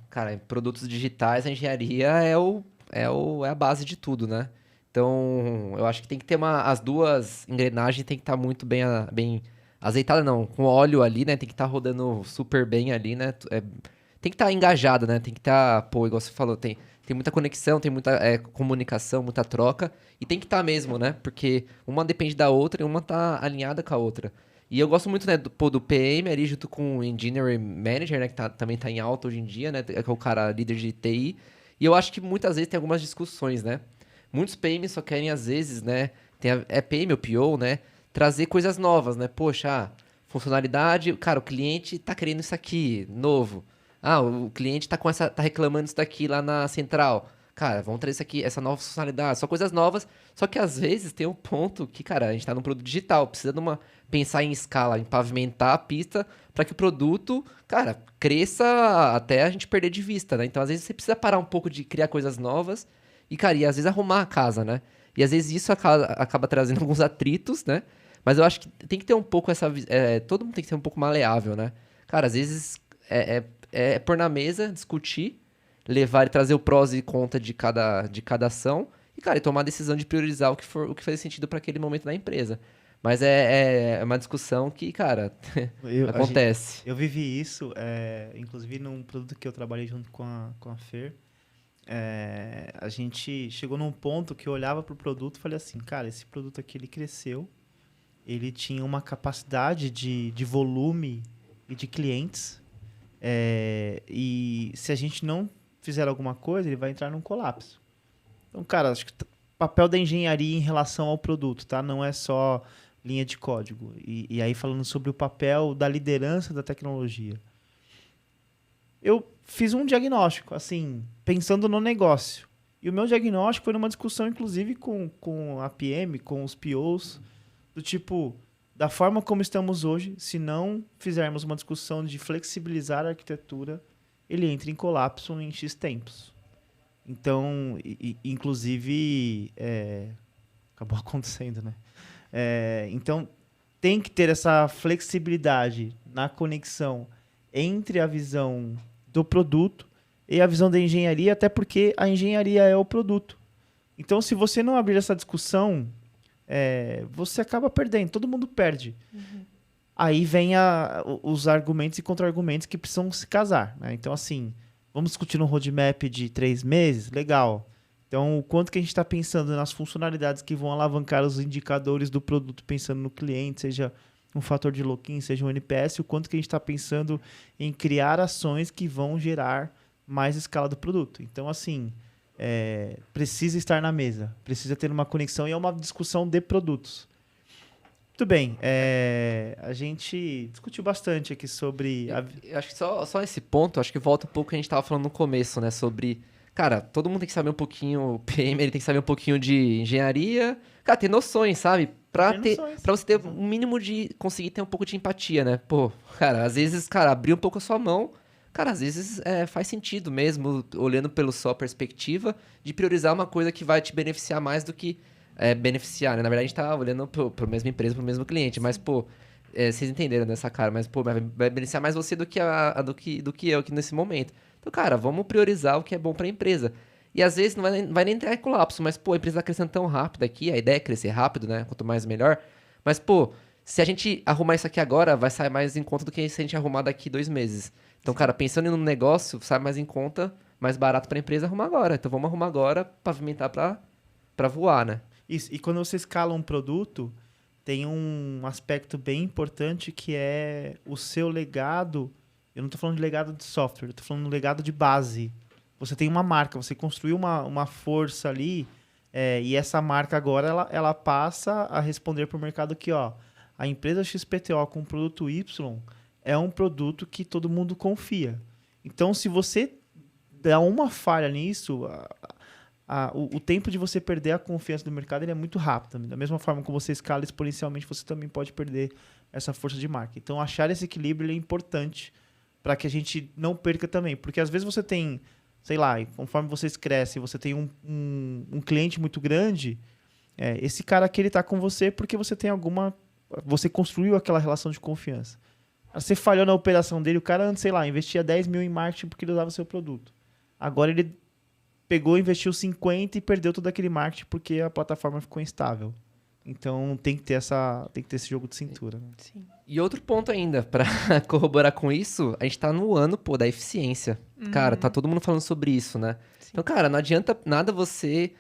Cara, em produtos digitais, a engenharia é a base de tudo, né? Então, eu acho que tem que ter as duas engrenagens tem que estar muito bem azeitada, não, com óleo ali, né? Tem que estar rodando super bem ali, né? Tem que estar engajada, né? Tem que estar, igual você falou, tem muita conexão, tem muita comunicação, muita troca, e tem que estar mesmo, né? Porque uma depende da outra e uma tá alinhada com a outra. E eu gosto muito, né, do PM ali junto com o Engineering Manager, né? Que também tá em alta hoje em dia, né? Que é o cara líder de TI. E eu acho que muitas vezes tem algumas discussões, né? Muitos PMs só querem, às vezes, né? PM ou PO, né? Trazer coisas novas, né? Poxa, funcionalidade, cara, o cliente tá querendo isso aqui, novo. Ah, o cliente tá reclamando isso daqui lá na central. Cara, vamos trazer isso aqui, essa nova funcionalidade, só coisas novas. Só que às vezes tem um ponto que, cara, a gente tá num produto digital, precisa pensar em escala, em pavimentar a pista para que o produto, cara, cresça até a gente perder de vista, né? Então, às vezes você precisa parar um pouco de criar coisas novas e, cara, e às vezes arrumar a casa, né? E às vezes isso acaba trazendo alguns atritos, né? Mas eu acho que tem que ter um pouco todo mundo tem que ser um pouco maleável, né? Cara, às vezes é pôr na mesa, discutir, levar e trazer o prós e contra de cada ação e, cara, e tomar a decisão de priorizar o que faz sentido para aquele momento da empresa. Mas é uma discussão que, cara, acontece. Eu vivi isso, inclusive num produto que eu trabalhei junto com a Fer. A gente chegou num ponto que eu olhava para o produto e falei assim, cara, esse produto aqui ele cresceu, ele tinha uma capacidade de volume e de clientes, e se a gente não fizer alguma coisa, ele vai entrar num colapso. Então, cara, acho que o papel da engenharia em relação ao produto, tá? Não é só linha de código. E aí falando sobre o papel da liderança da tecnologia. Eu fiz um diagnóstico, assim, pensando no negócio. E o meu diagnóstico foi numa discussão, inclusive, com a PM, com os POs, do tipo, da forma como estamos hoje, se não fizermos uma discussão de flexibilizar a arquitetura, ele entra em colapso em X tempos. Então, inclusive, acabou acontecendo, né? Então, tem que ter essa flexibilidade na conexão entre a visão do produto e a visão da engenharia, até porque a engenharia é o produto. Então, se você não abrir essa discussão, você acaba perdendo, todo mundo perde. Uhum. Aí vem os argumentos e contra-argumentos que precisam se casar, né? Então, assim, vamos discutir um roadmap de 3 meses? Legal. Então, o quanto que a gente está pensando nas funcionalidades que vão alavancar os indicadores do produto, pensando no cliente, seja um fator de lock-in, seja um NPS, o quanto que a gente está pensando em criar ações que vão gerar mais escala do produto. Então, assim, precisa estar na mesa, precisa ter uma conexão e é uma discussão de produtos. Muito bem, a gente discutiu bastante aqui sobre... Eu acho que só esse ponto, acho que volta um pouco que a gente estava falando no começo, né? Sobre, cara, todo mundo tem que saber um pouquinho, o PM, ele tem que saber um pouquinho de engenharia, cara, ter noções, sabe? Pra você ter um mínimo de conseguir ter um pouco de empatia, né? Pô, cara, às vezes, cara, abrir um pouco a sua mão, cara, às vezes faz sentido mesmo, olhando pela sua perspectiva, de priorizar uma coisa que vai te beneficiar mais do que beneficiar, né? Na verdade, a gente tá olhando pra mesma empresa, pro mesmo cliente, mas, pô, vocês entenderam nessa cara, mas, pô, vai beneficiar mais você do que, do que eu aqui nesse momento. Então, cara, vamos priorizar o que é bom pra empresa. E às vezes não vai nem entrar em colapso, mas, pô, a empresa tá crescendo tão rápido aqui, a ideia é crescer rápido, né? Quanto mais melhor. Mas, pô, se a gente arrumar isso aqui agora, vai sair mais em conta do que se a gente arrumar daqui 2 meses. Então, cara, pensando em um negócio, sai mais em conta, mais barato pra empresa arrumar agora. Então, vamos arrumar agora, pavimentar pra voar, né? Isso. E quando você escala um produto, tem um aspecto bem importante que é o seu legado. Eu não estou falando de legado de software, eu estou falando de legado de base. Você tem uma marca, você construiu uma força ali, e essa marca agora ela passa a responder para o mercado que, ó, a empresa XPTO com o produto Y é um produto que todo mundo confia. Então, se você dá uma falha nisso, o tempo de você perder a confiança do mercado ele é muito rápido. Da mesma forma que você escala exponencialmente, você também pode perder essa força de marca. Então, achar esse equilíbrio ele é importante para que a gente não perca também. Porque às vezes você tem, sei lá, conforme vocês crescem, você tem um cliente muito grande, esse cara aqui ele está com você porque você tem você construiu aquela relação de confiança. Você falhou na operação dele, o cara antes, sei lá, investia 10 mil em marketing porque ele usava seu produto. Agora ele pegou, investiu 50 e perdeu todo aquele marketing porque a plataforma ficou instável. Então tem que ter esse jogo de cintura. Né? Sim. E outro ponto ainda, pra corroborar com isso, a gente tá no ano, pô, da eficiência. Cara, tá todo mundo falando sobre isso, né? Sim. Então, cara, não adianta nada você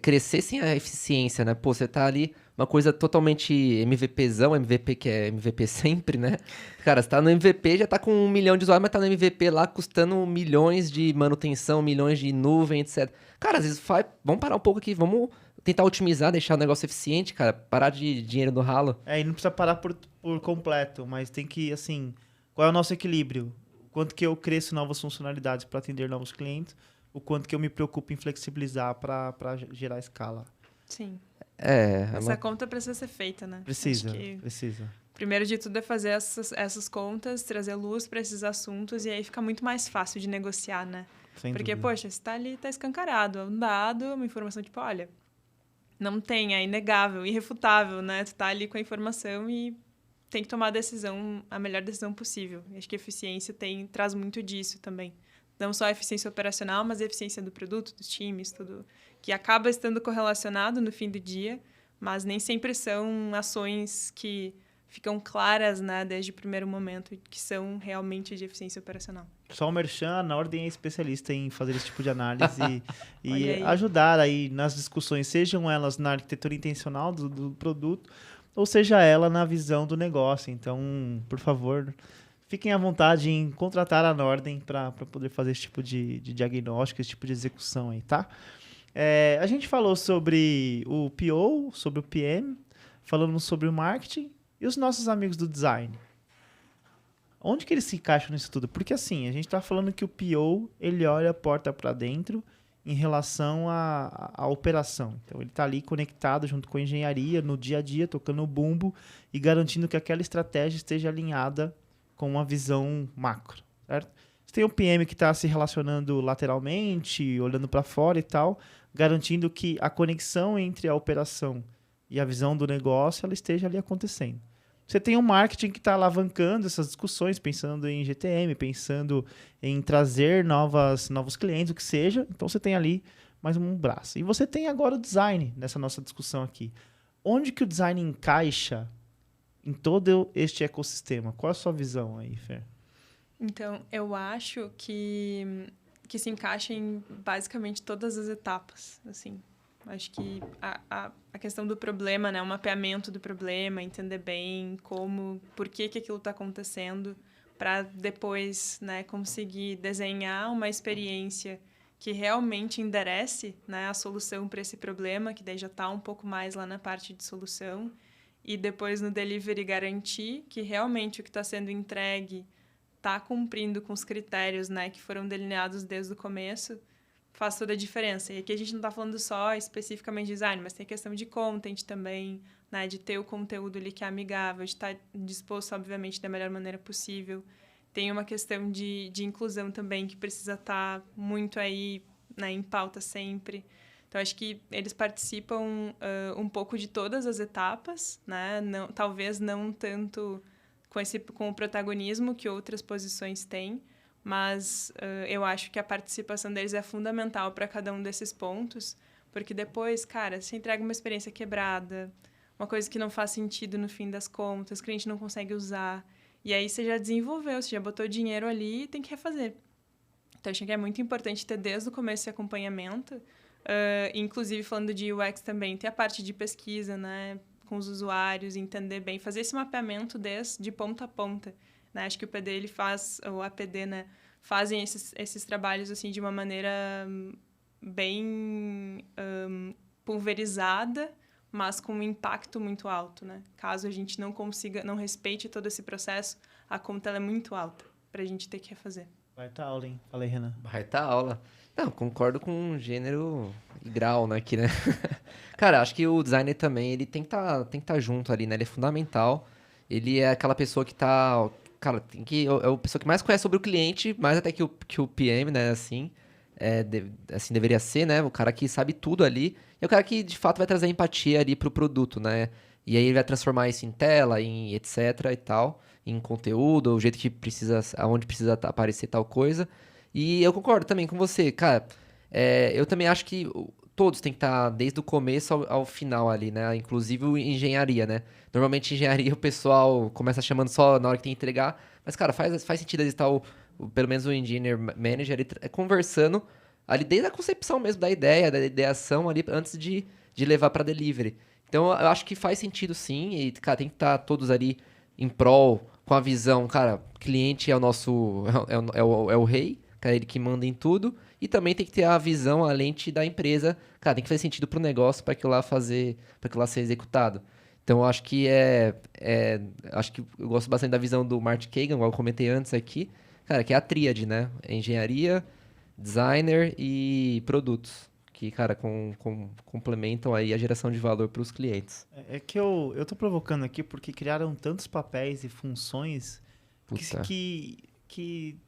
crescer sem a eficiência, né? Pô, você tá ali, uma coisa totalmente MVPzão, MVP que é MVP sempre, né? Cara, você tá no MVP, já tá com 1 milhão de usuários, mas tá no MVP lá custando milhões de manutenção, milhões de nuvem, etc. Cara, às vezes vamos parar um pouco aqui, vamos tentar otimizar, deixar o negócio eficiente, cara, parar de dinheiro no ralo. E não precisa parar por completo, mas tem que, assim, qual é o nosso equilíbrio? O quanto que eu cresço novas funcionalidades para atender novos clientes, o quanto que eu me preocupo em flexibilizar para gerar escala. Sim. Essa Essa conta precisa ser feita, né? Precisa. Primeiro de tudo é fazer essas contas, trazer luz para esses assuntos e aí fica muito mais fácil de negociar, né? Sem Porque, dúvida. poxa, você tá ali, tá escancarado, é um dado, uma informação tipo, olha, não tem, é inegável, irrefutável, né? Tu tá ali com a informação e tem que tomar a melhor decisão possível. Acho que a eficiência traz muito disso também. Não só a eficiência operacional, mas a eficiência do produto, dos times, tudo que acaba estando correlacionado no fim do dia, mas nem sempre são ações que ficam claras, né, desde o primeiro momento, que são realmente de eficiência operacional. Só o Merchan, na ordem, é especialista em fazer esse tipo de análise e aí. ajudar aí nas discussões, sejam elas na arquitetura intencional do produto, ou seja ela na visão do negócio. Então, por favor, fiquem à vontade em contratar a Nordem para poder fazer esse tipo de diagnóstico, esse tipo de execução aí, tá? A gente falou sobre o PO, sobre o PM, falamos sobre o marketing e os nossos amigos do design. Onde que eles se encaixam nisso tudo? Porque assim, a gente está falando que o PO, ele olha a porta para dentro em relação à operação. Então, ele está ali conectado junto com a engenharia, no dia a dia, tocando o bumbo e garantindo que aquela estratégia esteja alinhada com uma visão macro, certo? Você tem o PM que está se relacionando lateralmente, olhando para fora e tal, garantindo que a conexão entre a operação e a visão do negócio ela esteja ali acontecendo. Você tem um marketing que está alavancando essas discussões, pensando em GTM, pensando em trazer novos clientes, o que seja. Então, você tem ali mais um braço. E você tem agora o design nessa nossa discussão aqui. Onde que o design encaixa em todo este ecossistema? Qual a sua visão aí, Fer? Então, eu acho que se encaixa em basicamente todas as etapas, assim. Acho que a questão do problema, né? O mapeamento do problema, entender bem por que aquilo está acontecendo, para depois, né, conseguir desenhar uma experiência que realmente enderece, né, a solução para esse problema, que daí já está um pouco mais lá na parte de solução, e depois no delivery garantir que realmente o que está sendo entregue está cumprindo com os critérios, né, que foram delineados desde o começo, faz toda a diferença. E aqui a gente não está falando só especificamente de design, mas tem a questão de content também, né? De ter o conteúdo ali que é amigável, de estar disposto, obviamente, da melhor maneira possível. Tem uma questão de inclusão também que precisa estar muito aí, né, em pauta sempre. Então, acho que eles participam um pouco de todas as etapas, né? Não, talvez não tanto com o protagonismo que outras posições têm, mas eu acho que a participação deles é fundamental para cada um desses pontos, porque depois, cara, você entrega uma experiência quebrada, uma coisa que não faz sentido no fim das contas, que o cliente não consegue usar, e aí você já desenvolveu, você já botou dinheiro ali e tem que refazer. Então, acho que é muito importante ter desde o começo esse acompanhamento, inclusive falando de UX também, ter a parte de pesquisa, né, com os usuários, entender bem, fazer esse mapeamento de ponta a ponta. Né? Acho que o PD, ele faz, o APD, né, fazem esses trabalhos assim, de uma maneira bem pulverizada, mas com um impacto muito alto. Né? Caso a gente não consiga, não respeite todo esse processo, a conta ela é muito alta para a gente ter que refazer. Vai estar aula, hein? Falei, Renan. Vai estar aula. Não, concordo com gênero e grau, né, aqui, né? Cara, acho que o designer também, ele tem que tá junto ali, né? Ele é fundamental. Ele é aquela pessoa que tá... Cara, é a pessoa que mais conhece sobre o cliente, mais até que o PM, né, assim. Assim deveria ser, né? O cara que sabe tudo ali. E é o cara que, de fato, vai trazer empatia ali pro produto, né? E aí ele vai transformar isso em tela, em etc e tal, em conteúdo, o jeito que precisa, aonde precisa aparecer tal coisa. E eu concordo também com você, cara. Eu também acho que todos têm que estar desde o começo ao final ali, né? Inclusive o engenharia, né? Normalmente engenharia o pessoal começa chamando só na hora que tem que entregar, mas, cara, faz sentido estar pelo menos o engineer manager ali, conversando ali desde a concepção mesmo da ideia, da ideação ali, antes de levar para delivery. Então, eu acho que faz sentido sim, e, cara, tem que estar todos ali em prol, com a visão, cara, cliente é o nosso, é o rei, cara, ele que manda em tudo, e também tem que ter a visão, a lente da empresa, cara, tem que fazer sentido pro negócio para aquilo lá ser executado. Então, eu acho que acho que eu gosto bastante da visão do Martin Kagan, igual eu comentei antes aqui, cara, que é a tríade, né? Engenharia, designer e produtos, que, cara, complementam aí a geração de valor para os clientes. É que eu tô provocando aqui porque criaram tantos papéis e funções Puta. que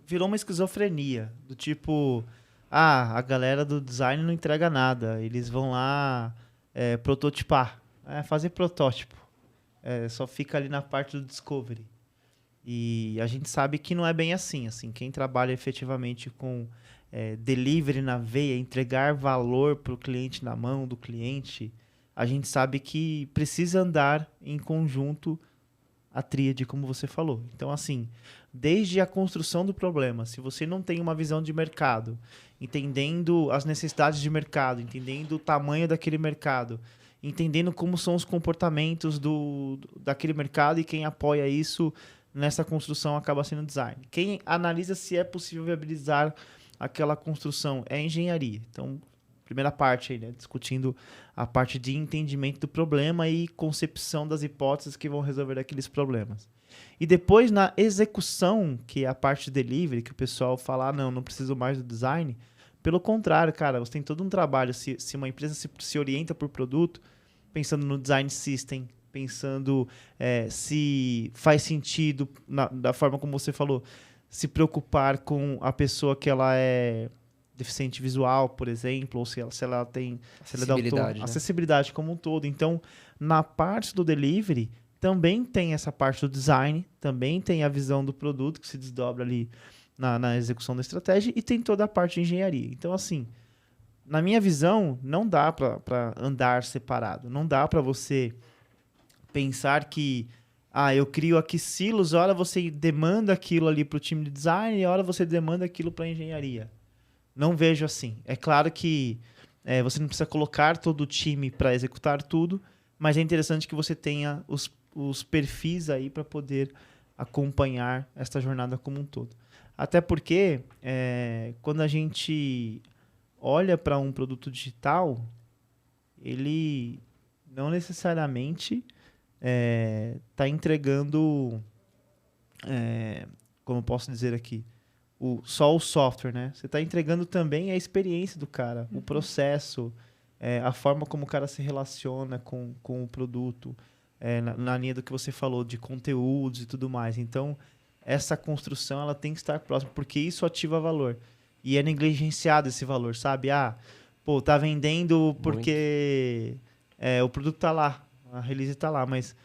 virou uma esquizofrenia. Do tipo, a galera do design não entrega nada. Eles vão lá prototipar, fazer protótipo. Só fica ali na parte do discovery. E a gente sabe que não é bem assim. Quem trabalha efetivamente com delivery na veia, entregar valor para o cliente na mão do cliente, a gente sabe que precisa andar em conjunto a tríade, como você falou. Então, assim, desde a construção do problema, se você não tem uma visão de mercado, entendendo as necessidades de mercado, entendendo o tamanho daquele mercado, entendendo como são os comportamentos daquele mercado e quem apoia isso nessa construção acaba sendo design. Quem analisa se é possível viabilizar aquela construção é engenharia. Então, primeira parte aí, né? Discutindo a parte de entendimento do problema e concepção das hipóteses que vão resolver aqueles problemas. E depois, na execução, que é a parte de delivery, que o pessoal fala, não preciso mais do design. Pelo contrário, cara, você tem todo um trabalho. Se uma empresa se orienta por produto, pensando no design system, pensando se faz sentido, da forma como você falou, se preocupar com a pessoa que ela é deficiente visual, por exemplo, ou se ela tem acessibilidade como um todo. Então, na parte do delivery, também tem essa parte do design, também tem a visão do produto que se desdobra ali na execução da estratégia e tem toda a parte de engenharia. Então, assim, na minha visão, não dá para andar separado. Não dá para você pensar que eu crio aqui silos, hora você demanda aquilo ali para o time de design e hora você demanda aquilo para a engenharia. Não vejo assim. É claro que você não precisa colocar todo o time para executar tudo, mas é interessante que você tenha os perfis aí para poder acompanhar esta jornada como um todo. Até porque, quando a gente olha para um produto digital, ele não necessariamente está entregando, como eu posso dizer aqui, só o software, né? Você está entregando também a experiência do cara, o processo, a forma como o cara se relaciona com o produto, na linha do que você falou, de conteúdos e tudo mais. Então, essa construção ela tem que estar próxima, porque isso ativa valor. E é negligenciado esse valor, sabe? Pô, tá vendendo porque o produto tá lá, a release tá lá, mas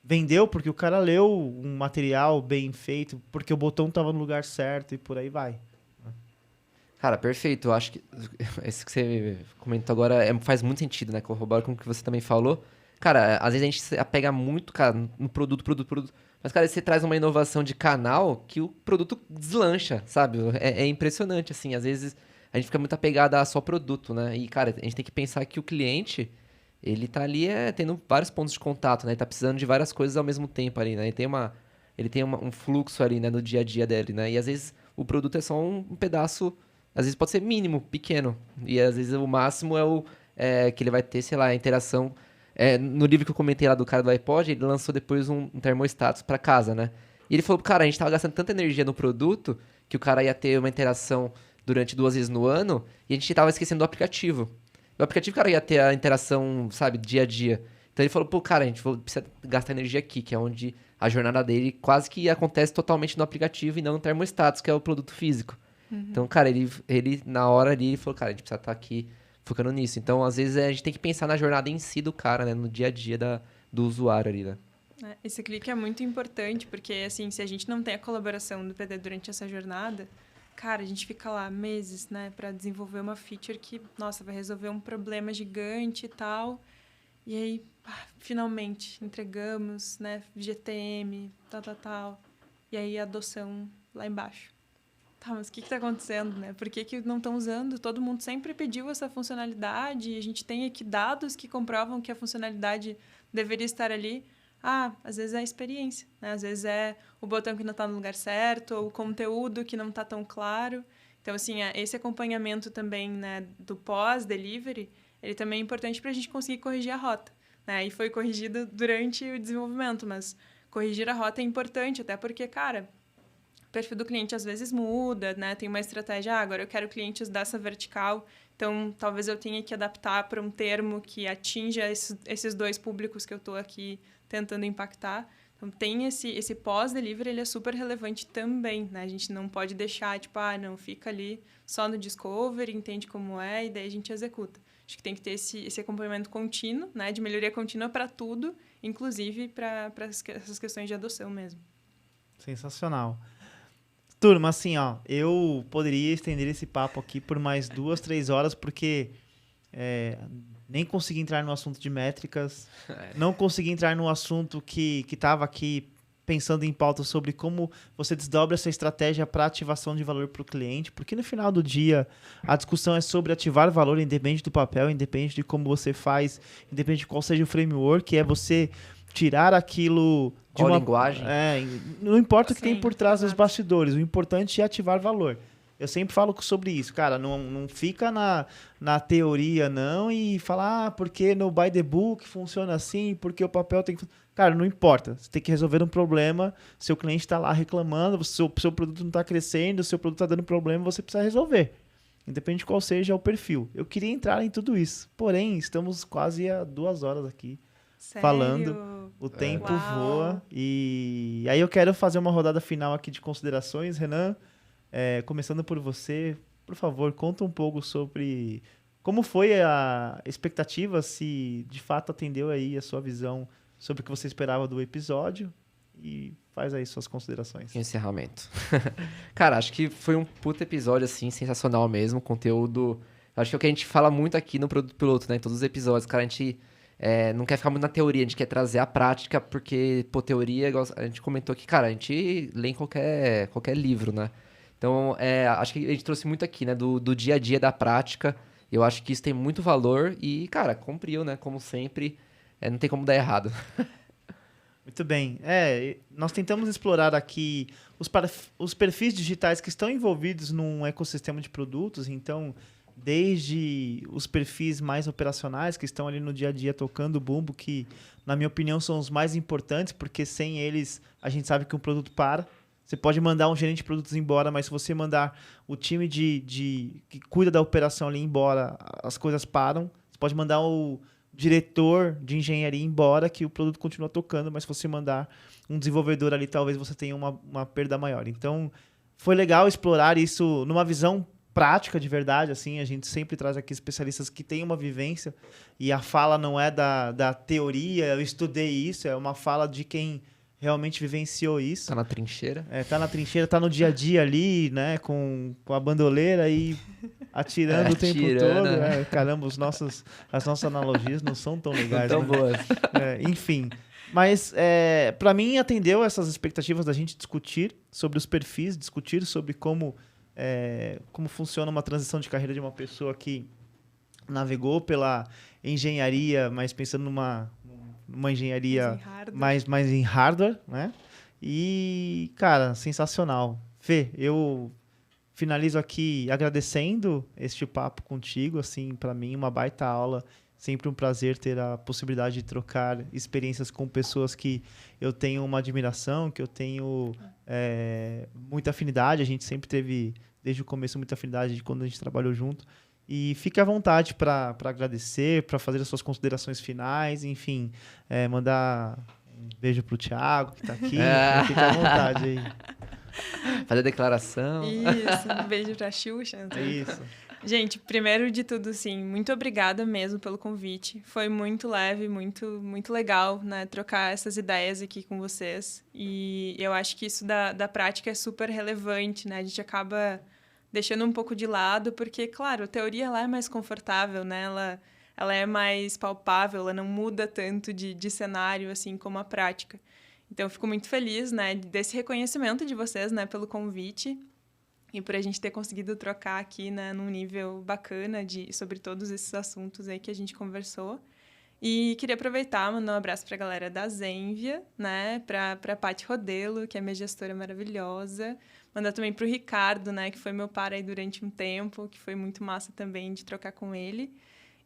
vendeu porque o cara leu um material bem feito, porque o botão tava no lugar certo e por aí vai. Cara, perfeito. Eu acho que isso que você comentou agora faz muito sentido, né? Corrobora com o que você também falou. Cara, às vezes a gente se apega muito, cara, no produto. Mas, cara, você traz uma inovação de canal que o produto deslancha, sabe? É impressionante, assim. Às vezes a gente fica muito apegado a só produto, né? E, cara, a gente tem que pensar que o cliente, ele tá ali tendo vários pontos de contato, né? Ele tá precisando de várias coisas ao mesmo tempo ali, né? Ele tem um fluxo ali, né, no dia a dia dele, né? E às vezes o produto é só um pedaço, às vezes pode ser mínimo, pequeno. E às vezes o máximo é que ele vai ter, sei lá, a interação. No livro que eu comentei lá do cara do iPod, ele lançou depois um termostatos para casa, né? E ele falou, cara, a gente tava gastando tanta energia no produto que o cara ia ter uma interação durante 2 vezes no ano e a gente tava esquecendo do aplicativo. O aplicativo, cara, ia ter a interação, sabe, dia a dia. Então ele falou, pô, cara, a gente precisa gastar energia aqui, que é onde a jornada dele quase que acontece totalmente no aplicativo e não no termostatos, que é o produto físico. Então, cara, ele na hora ali, ele falou, cara, a gente precisa estar aqui focando nisso. Então, às vezes, a gente tem que pensar na jornada em si do cara, né? No dia a dia do usuário ali, né? Esse clique é muito importante, porque, assim, se a gente não tem a colaboração do PD durante essa jornada, cara, a gente fica lá meses, né? Pra desenvolver uma feature que, nossa, vai resolver um problema gigante e tal. E aí, finalmente, entregamos, né? GTM, tal. E aí, a adoção lá embaixo. Tá, mas o que está acontecendo, né? Por que não estão usando? Todo mundo sempre pediu essa funcionalidade e a gente tem aqui dados que comprovam que a funcionalidade deveria estar ali. Às vezes é a experiência, né? Às vezes é o botão que não está no lugar certo ou o conteúdo que não está tão claro. Então, assim, esse acompanhamento também, né, do pós-delivery, ele também é importante para a gente conseguir corrigir a rota, né? E foi corrigido durante o desenvolvimento, mas corrigir a rota é importante, até porque, cara, o perfil do cliente às vezes muda, né? Tem uma estratégia, agora eu quero clientes dessa vertical, então talvez eu tenha que adaptar para um termo que atinja esses 2 públicos que eu estou aqui tentando impactar. Então tem esse pós-delivery, ele é super relevante também, né? A gente não pode deixar, tipo, não, fica ali só no discovery, entende como é, e daí a gente executa. Acho que tem que ter esse acompanhamento contínuo, né? De melhoria contínua para tudo, inclusive para essas questões de adoção mesmo. Sensacional. Turma, assim, eu poderia estender esse papo aqui por mais 2, 3 horas, porque nem consegui entrar no assunto de métricas, não consegui entrar no assunto que estava aqui pensando em pauta sobre como você desdobra essa estratégia para ativação de valor para o cliente, porque no final do dia a discussão é sobre ativar valor independente do papel, independente de como você faz, independente de qual seja o framework, é você tirar aquilo de uma linguagem. Não importa o que tem por trás dos bastidores, o importante é ativar valor. Eu sempre falo sobre isso, cara, não fica na teoria não e falar porque no by the book funciona assim, porque o papel tem que... Cara, não importa, você tem que resolver um problema, seu cliente está lá reclamando, seu produto não está crescendo, seu produto está dando problema, você precisa resolver, independente de qual seja o perfil. Eu queria entrar em tudo isso, porém, estamos quase há 2 horas aqui. Sério? Falando, o tempo voa. E aí eu quero fazer uma rodada final aqui de considerações, Renan. Começando por você, por favor, conta um pouco sobre como foi a expectativa, se de fato atendeu aí a sua visão sobre o que você esperava do episódio e faz aí suas considerações. Encerramento. Cara, acho que foi um puta episódio, assim, sensacional mesmo, conteúdo... Acho que é o que a gente fala muito aqui no Produto Piloto, né, em todos os episódios, cara, a gente... não quer ficar muito na teoria, a gente quer trazer a prática, porque, teoria, a gente comentou aqui, cara, a gente lê em qualquer livro, né? Então, acho que a gente trouxe muito aqui, né, do dia a dia, da prática. Eu acho que isso tem muito valor e, cara, cumpriu, né? Como sempre, não tem como dar errado. Muito bem. Nós tentamos explorar aqui os perfis digitais que estão envolvidos num ecossistema de produtos, então... Desde os perfis mais operacionais, que estão ali no dia a dia tocando o bumbo, que, na minha opinião, são os mais importantes, porque sem eles, a gente sabe que um produto para. Você pode mandar um gerente de produtos embora, mas se você mandar o time que cuida da operação ali embora, as coisas param. Você pode mandar o diretor de engenharia embora, que o produto continua tocando, mas se você mandar um desenvolvedor ali, talvez você tenha uma perda maior. Então, foi legal explorar isso numa visão prática de verdade, assim, a gente sempre traz aqui especialistas que têm uma vivência e a fala não é da teoria, eu estudei isso, é uma fala de quem realmente vivenciou isso. Tá na trincheira. Tá na trincheira, tá no dia a dia ali, né, com a bandoleira e atirando o tempo todo. Caramba, as nossas analogias não são tão legais. Não tão boas. Enfim, mas para mim atendeu essas expectativas da gente discutir sobre os perfis, discutir sobre como funciona uma transição de carreira de uma pessoa que navegou pela engenharia, mas pensando numa engenharia mais em hardware, né? E, cara, sensacional. Fê, eu finalizo aqui agradecendo este papo contigo, assim, para mim, uma baita aula. Sempre um prazer ter a possibilidade de trocar experiências com pessoas que eu tenho uma admiração, que eu tenho muita afinidade. A gente sempre teve, desde o começo, muita afinidade de quando a gente trabalhou junto. E fique à vontade para agradecer, para fazer as suas considerações finais, enfim, mandar um beijo pro Thiago, que está aqui. Fique à vontade aí. Fazer a declaração. Isso, um beijo pra Xuxa. Isso. Gente, primeiro de tudo, sim, muito obrigada mesmo pelo convite. Foi muito leve, muito, muito legal, né, trocar essas ideias aqui com vocês. E eu acho que isso da prática é super relevante, né? A gente acaba deixando um pouco de lado, porque, claro, a teoria ela é mais confortável, né? Ela é mais palpável, ela não muda tanto de cenário, assim, como a prática. Então, eu fico muito feliz, né, desse reconhecimento de vocês, né, pelo convite e por a gente ter conseguido trocar aqui, né, num nível bacana sobre todos esses assuntos aí que a gente conversou. E queria aproveitar, mandar um abraço para a galera da Zenvia, né, para a Paty Rodelo, que é minha gestora maravilhosa. Mandar também para o Ricardo, né, que foi meu par aí durante um tempo, que foi muito massa também de trocar com ele.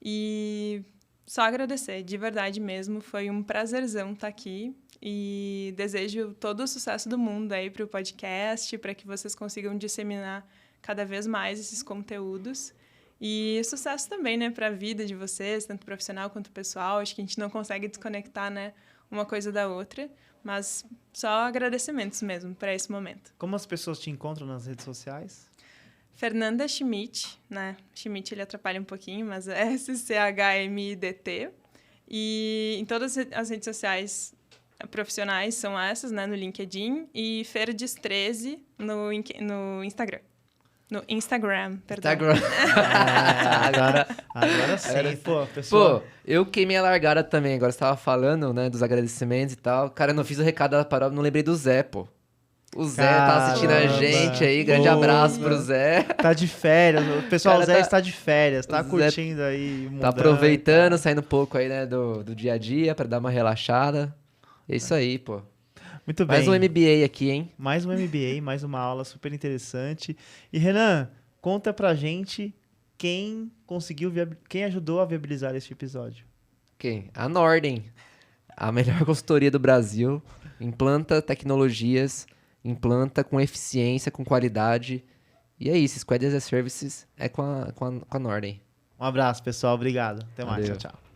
E só agradecer, de verdade mesmo, foi um prazerzão estar aqui. E desejo todo o sucesso do mundo aí para o podcast, para que vocês consigam disseminar cada vez mais esses conteúdos. E sucesso também, né, para a vida de vocês, tanto profissional quanto pessoal. Acho que a gente não consegue desconectar, né, uma coisa da outra, mas só agradecimentos mesmo para esse momento. Como as pessoas te encontram nas redes sociais? Fernanda Schmidt, né? Schmidt ele atrapalha um pouquinho, mas é SCHMIDT. E em todas as redes sociais profissionais são essas, né, no LinkedIn, e Ferdes13 no Instagram. No Instagram, perdão. Agora sim. Pô, pessoal. Pô, eu queimei a largada também. Agora você tava falando, né, dos agradecimentos e tal. Cara, eu não fiz o recado da paródia, não lembrei do Zé, pô. O Zé tá assistindo a gente aí. Grande abraço pro Zé. Tá de férias. O pessoal, o Zé está de férias. Tá Zé curtindo aí. Tá aproveitando, saindo um pouco aí, né, do dia a dia pra dar uma relaxada. É isso aí, pô. Muito bem. Mais um MBA aqui, hein? Mais um MBA, mais uma aula super interessante. E, Renan, conta pra gente quem ajudou a viabilizar este episódio. Quem? A Nordem. A melhor consultoria do Brasil. Implanta tecnologias, implanta com eficiência, com qualidade. E é isso, Squad as a Services é com a Nordem. Um abraço, pessoal. Obrigado. Até mais. Valeu. Tchau, tchau.